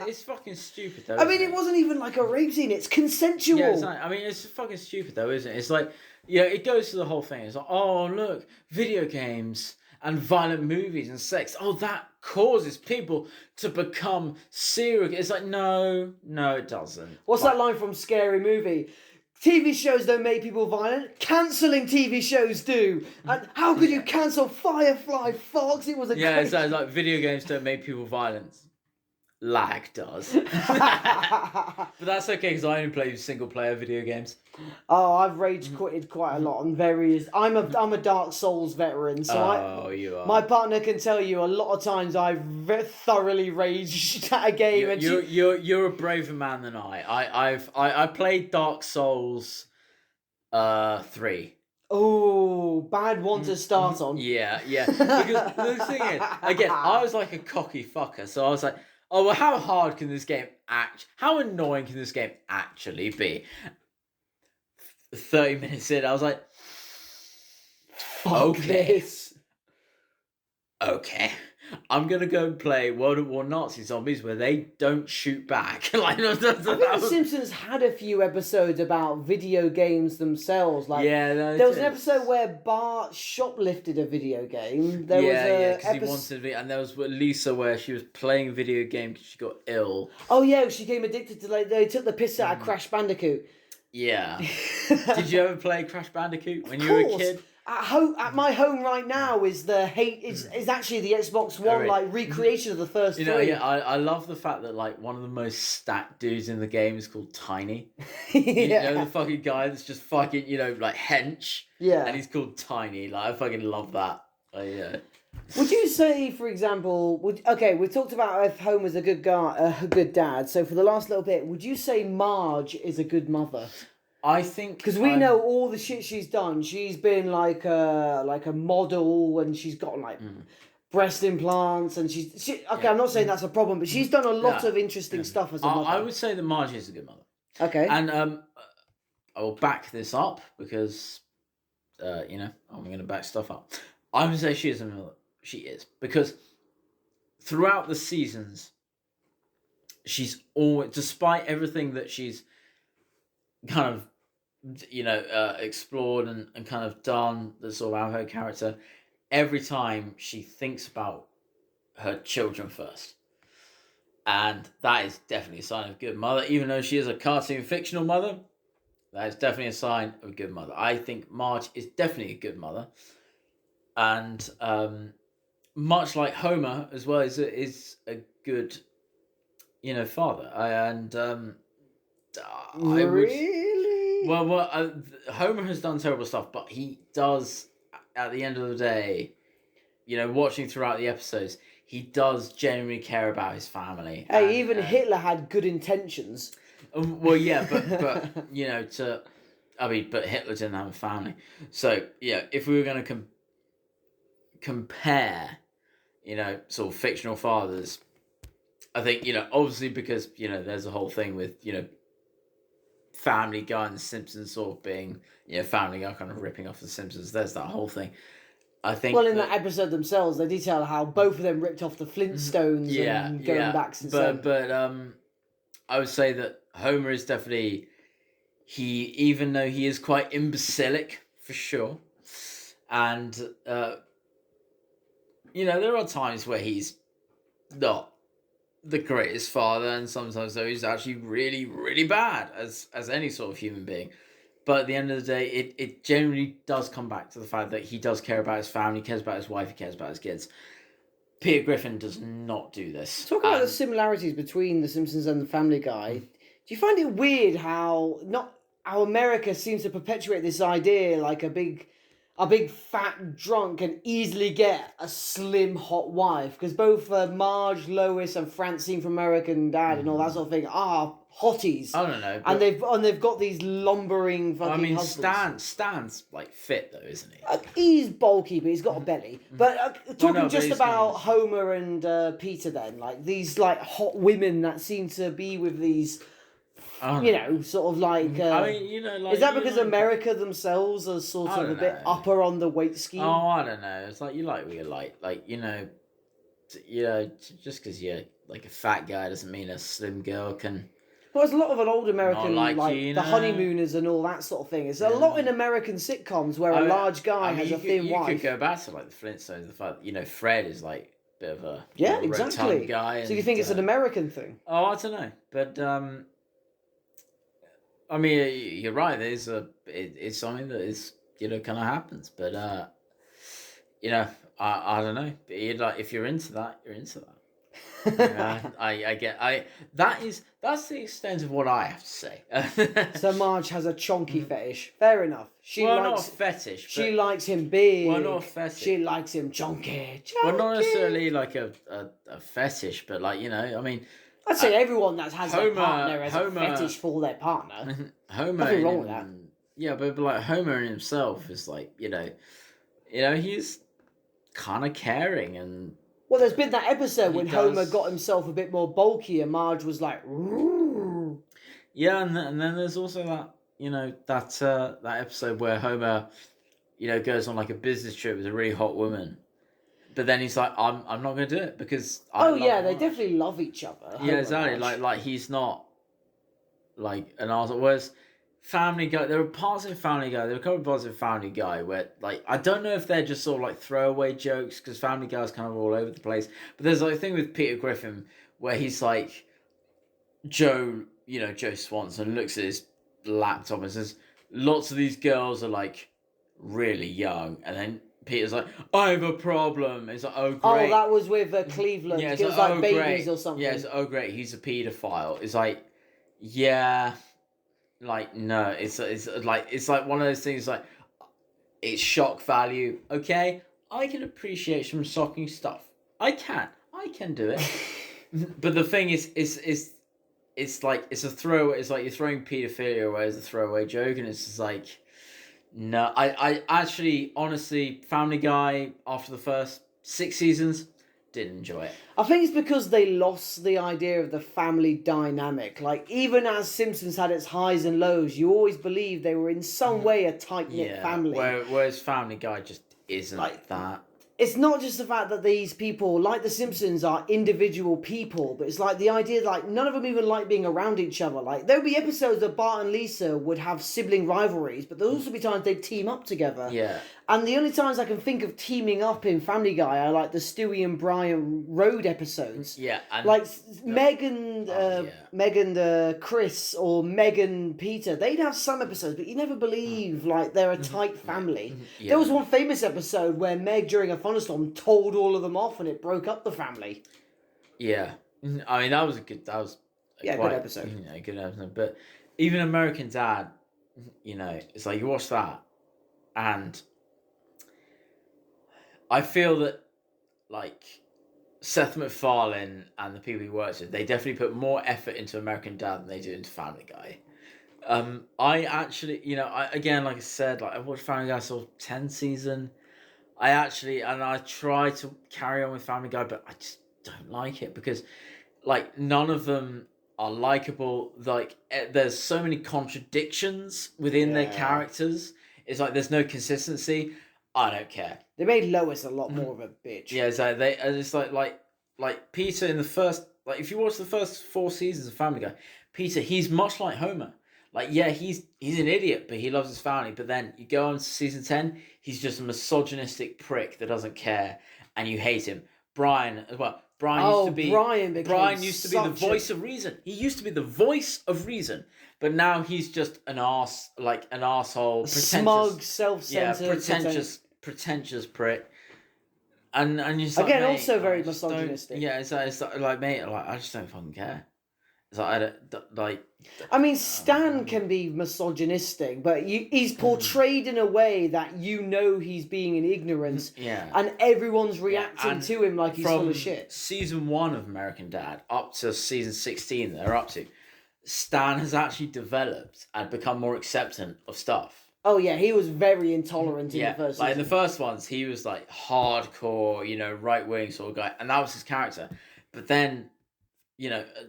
it's fucking stupid, though. I mean, it wasn't even like a rape scene. It's consensual. Yeah, it's fucking stupid, though, isn't it? It's like, it goes to the whole thing. It's like, oh, look, video games and violent movies and sex. Oh, that causes people to become serial. It's like, no, it doesn't. What's that line from Scary Movie? TV shows don't make people violent. Cancelling TV shows do. And how could you cancel Firefly, Fox? It was a it's like video games don't make people violent. Lag does. But that's okay because I only play single player video games. Oh, I've rage quitted quite a lot on various... I'm a Dark Souls veteran, so you are. My partner can tell you a lot of times I've thoroughly raged at a game. You're a braver man than I. I played Dark Souls 3. Oh, bad one to start on. Yeah. Because the thing is, again, I was like a cocky fucker, so I was like, oh, well, how hard can this game how annoying can this game actually be? 30 minutes in, I was like, Fuck this. Okay, I'm gonna go and play World at War Nazi Zombies where they don't shoot back. Like, I think The Simpsons had a few episodes about video games themselves. Like, there was an episode where Bart shoplifted a video game. There was because he wanted it, and there was Lisa where she was playing a video game because she got ill. Oh yeah, she became addicted to they took the piss out of Crash Bandicoot. Yeah. Did you ever play Crash Bandicoot when you were a kid? At my home right now is actually the Xbox One like recreation of the first three. Yeah, I love the fact that like one of the most stacked dudes in the game is called Tiny. Yeah. You know, the fucking guy that's just fucking, like hench. Yeah. And he's called Tiny. Like, I fucking love that. Yeah. Would you say, for example, we've talked about if Homer's a good guy, a good dad. So for the last little bit, would you say Marge is a good mother? I think because we know all the shit she's done. She's been like a model, and she's got like breast implants, and I'm not saying that's a problem, but she's done a lot of interesting stuff as a mother. I would say that Marge is a good mother. Okay, and I will back this up because I'm going to back stuff up. I would say she is a mother. She is, because throughout the seasons, she's always, despite everything that she's kind of explored and kind of done that's sort of out of her character, every time she thinks about her children first, and that is definitely a sign of a good mother. Even though she is a cartoon fictional mother, that is definitely a sign of a good mother. I think Marge is definitely a good mother, and much like Homer as well is a good father. Homer has done terrible stuff, but he does, at the end of the day, watching throughout the episodes, he does genuinely care about his family. Hey, even Hitler had good intentions. Well, yeah, but but Hitler didn't have a family. So, yeah, if we were going to compare, sort of fictional fathers, I think, obviously because, there's a whole thing with, Family Guy and The Simpsons sort of being, Family Guy kind of ripping off The Simpsons. There's that whole thing. I think. Well, in that episode themselves, they detail how both of them ripped off the Flintstones and going back since then. But I would say that Homer is definitely, even though he is quite imbecilic for sure, and there are times where he's not the greatest father, and sometimes though he's actually really, really bad as any sort of human being. But at the end of the day, it generally does come back to the fact that he does care about his family, he cares about his wife, he cares about his kids. Peter Griffin does not do this. Talk about the similarities between The Simpsons and The Family Guy. Do you find it weird how America seems to perpetuate this idea like a big fat drunk can easily get a slim hot wife? Because both Marge, Lois, and Francine from American Dad and all that sort of thing are hotties. I don't know. And they've got these lumbering fucking husbands. Stan's like fit though, isn't he? He's bulky, but he's got a belly. But talking about Homer and Peter, then like these like hot women that seem to be with these. Sort of like. Is that because America themselves are sort of a bit upper on the weight scheme? Oh, I don't know. It's like you like what you like. Like just because you're like a fat guy doesn't mean a slim girl can. Well, there's a lot of an old American, like the Honeymooners and all that sort of thing. It's a lot in American sitcoms where a large guy has a thin wife. You could go back to like the Flintstones. The fact Fred is like a bit of a exactly guy. So you think it's an American thing? Oh, I don't know, but I mean, you're right. It's something that is kind of happens, but I don't know. But if you're into that, you're into that. That's the extent of what I have to say. So Marge has a chonky fetish. Fair enough. Not a fetish. She likes him big. Well, not a fetish. She likes him chonky. Well, not necessarily like a fetish, but like I mean. I'd say everyone that has a partner has a fetish for their partner. Homer, nothing wrong with that. Yeah, but like Homer in himself is like, he's kind of caring and Well, there's been that episode He when Homer does. got himself a bit more bulky, and Marge was like, "Roo." yeah, and then there's also that that episode where Homer goes on like a business trip with a really hot woman, but then he's like, I'm not gonna do it because I "Oh love yeah, her they much." definitely love each other." Yeah, Homer and exactly. Marge. Like he's not like an arsehole. Whereas Family Guy, there are parts of Family Guy, there are a couple of parts of Family Guy where like I don't know if they're just sort of like throwaway jokes because Family Guy's kind of all over the place. But there's like a thing with Peter Griffin where he's like Joe Swanson looks at his laptop and says, "Lots of these girls are like really young," and then Peter's like, "I have a problem." It's like, "Oh Oh, great." that was with Cleveland. Yeah, It it's was like, like "Oh babies great." or something. Yeah, it's "Oh great, he's a paedophile." It's like, yeah, like no, it's like one of those things like it's shock value. Okay, I can appreciate some shocking stuff. I can do it. But the thing is it's like it's a throw. It's like you're throwing paedophilia away as a throwaway joke, and it's just like no. I actually, honestly, Family Guy after the first 6 seasons didn't enjoy it. I think it's because they lost the idea of the family dynamic. Like, even as Simpsons had its highs and lows, you always believed they were in some way a tight-knit family. Whereas Family Guy just isn't Like, that. It's not just the fact that these people, like the Simpsons, are individual people, but it's like the idea that like none of them even like being around each other. Like, there would be episodes that Bart and Lisa would have sibling rivalries, but there'll also be times they'd team up together. Yeah. And the only times I can think of teaming up in Family Guy are like the Stewie and Brian Road episodes. Yeah, and Like Meg and Chris or Meg and Peter, they'd have some episodes, but you never believe like they're a tight family. Yeah. There was one famous episode where Meg, during a thunderstorm, told all of them off, and it broke up the family. Yeah, I mean that was a good. That was Good episode. Good episode. But even American Dad, it's like you watch that, and I feel that like Seth MacFarlane and the people he works with, they definitely put more effort into American Dad than they do into Family Guy. I actually, again, like I said, like I watched Family Guy sort of 10th season. I try to carry on with Family Guy, but I just don't like it because, like, none of them are likable. Like, there's so many contradictions within their characters. It's like there's no consistency. I don't care. They made Lois a lot more of a bitch. Yeah, it's like it's like Peter in the first, like if you watch the first 4 seasons of Family Guy, Peter, he's much like Homer. Like, yeah, he's an idiot, but he loves his family. But then you go on to season 10, he's just a misogynistic prick that doesn't care, and you hate him. Brian as well. Brian used to be the voice of reason. He used to be the voice of reason, but now he's just an arsehole, smug, self-centered, pretentious prick. And you again, also very misogynistic. Yeah, it's like mate, like I just don't fucking care. It's like I don't like. I mean, Stan can be misogynistic, but he's portrayed in a way that he's being in ignorance, and everyone's reacting to him like he's full of shit. Season 1 of American Dad up to season 16, they're up to. Stan has actually developed and become more acceptant of stuff. Oh yeah, he was very intolerant in the first season. Like in the first ones, he was like hardcore, right wing sort of guy, and that was his character. But then,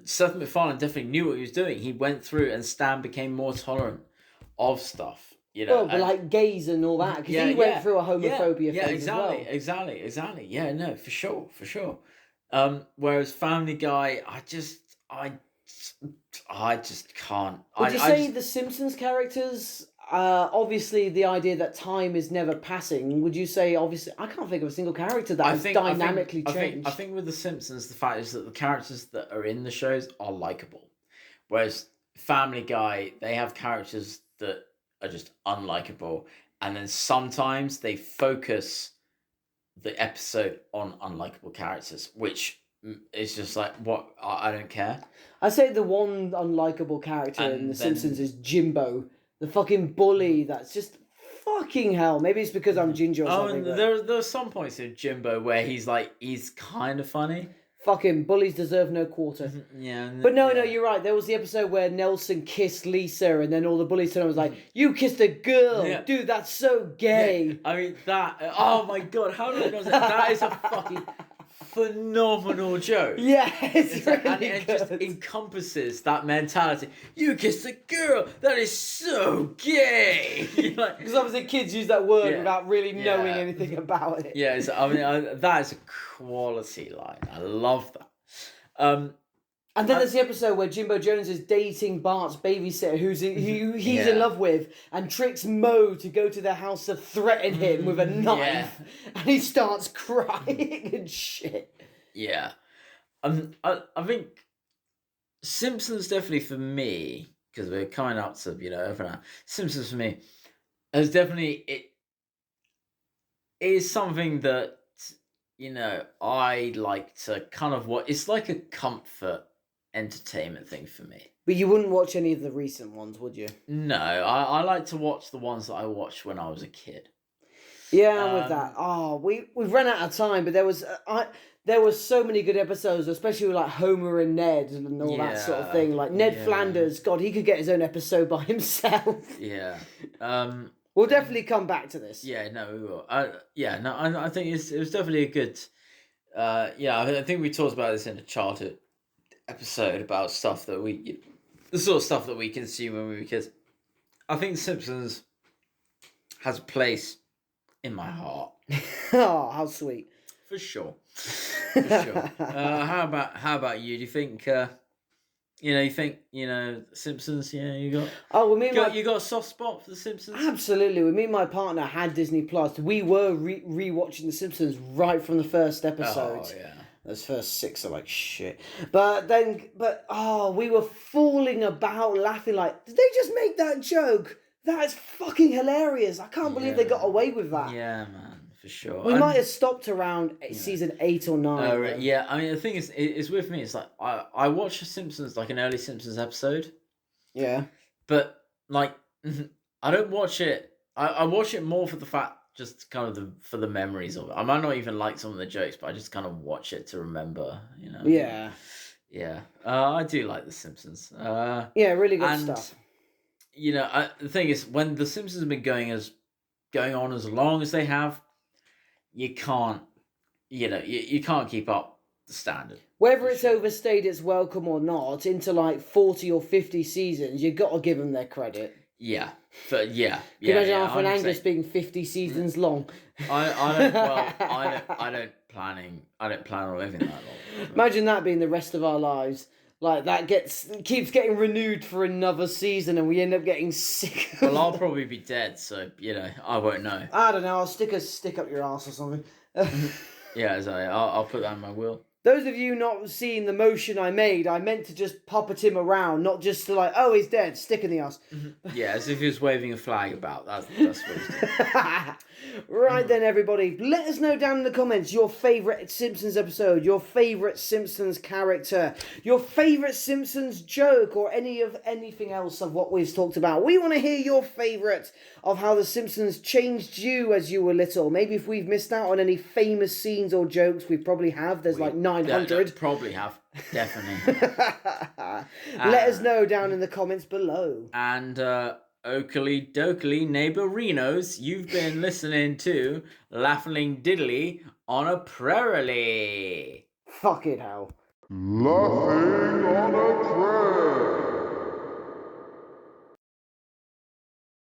Seth MacFarlane definitely knew what he was doing. He went through, and Stan became more tolerant of stuff. Well, but like gays and all that, because he went through a homophobia phase as well. Exactly. Yeah, no, for sure. Whereas Family Guy, I just can't. Would you say the Simpsons characters? Obviously, the idea that time is never passing. Would you say, obviously, I can't think of a single character that has dynamically changed. I think with The Simpsons, the fact is that the characters that are in the shows are likable. Whereas Family Guy, they have characters that are just unlikable. And then sometimes they focus the episode on unlikable characters, which is just like, what? I don't care. I'd say the one unlikable character in The Simpsons is Jimbo. The fucking bully that's just fucking hell. Maybe it's because I'm ginger or something. And there are some points in Jimbo where he's kind of funny. Fucking bullies deserve no quarter. Yeah. But no, you're right. There was the episode where Nelson kissed Lisa, and then all the bullies turned and was like, "You kissed a girl, Yeah. dude. That's so gay." Yeah, I mean that. Oh my god, how did I not say that? Is a fucking phenomenal joke. Yeah, it's really And it good. just encompasses that mentality. You kissed a girl. That is so gay. You're like, Because obviously kids use that word Yeah. without really knowing Yeah. anything about it. yeah, that is a quality line. I love that. And then there's the episode where Jimbo Jones is dating Bart's babysitter, who he's in Yeah. love with, and tricks Mo to go to their house to threaten him with a knife, and he starts crying and shit. Yeah. I think Simpsons definitely for me, because we're coming up to over now. Simpsons for me is definitely it is something that I like to kind of watch. It's like a comfort entertainment thing for me. But you wouldn't watch any of the recent ones, would you? No, I like to watch the ones that I watched when I was a kid. Yeah, I'm with that. Oh, we've run out of time, but there was so many good episodes, especially with like Homer and Ned and all that sort of thing. Like Ned Flanders, God, he could get his own episode by himself. Yeah. We'll definitely come back to this. Yeah, no, we will. I think it was definitely a good. I think we talked about this in a childhood episode about stuff that the sort of stuff that we consume when we were kids. I think Simpsons has a place in my heart. Oh, how sweet! For sure. How about you? Do you think? You think Simpsons? Yeah, you got. Oh, you got a soft spot for the Simpsons? Absolutely. When me and my partner had Disney Plus, we were re-watching the Simpsons right from the first episode. Oh yeah. Those first 6 are like shit. But we were falling about laughing like, did they just make that joke? That is fucking hilarious. I can't believe they got away with that. Yeah, man, for sure. We might have stopped around season 8 or 9. Yeah, I mean, the thing is with me, it's like, I watched The Simpsons, like an early Simpsons episode. Yeah. But, like, I don't watch it. I watch it more for the fact, just kind of for the memories of it. I might not even like some of the jokes, but I just kind of watch it to remember, Yeah. Yeah. I do like The Simpsons. Yeah, really good stuff. The thing is, when The Simpsons have been going on as long as they have, you can't, you can't keep up the standard. Whether it's overstayed its welcome or not, into like 40 or 50 seasons, you got to give them their credit. Yeah, but yeah. Can you imagine Arthur and Angus being 50 seasons long? I don't plan on living that long. Imagine that being the rest of our lives. Like that keeps getting renewed for another season, and we end up getting sick. Well, I'll probably be dead, so I won't know. I don't know. I'll stick a stick up your ass or something. Yeah, I'll put that in my will. Those of you not seeing the motion I made, I meant to just puppet him around, not just to like, oh, he's dead, stick in the ass. Yeah, as if he was waving a flag about. That's what he's doing. Right then, everybody, let us know down in the comments your favourite Simpsons episode, your favourite Simpsons character, your favourite Simpsons joke, or anything else of what we've talked about. We want to hear your favourite of how the Simpsons changed you as you were little. Maybe if we've missed out on any famous scenes or jokes, we probably have. There's like 900. Probably have. Definitely. Let us know down in the comments below. And Oakley Dokley neighborinos, you've been listening to Laughing Diddly on a Prairie. Fucking hell. Laughing on a Prayer.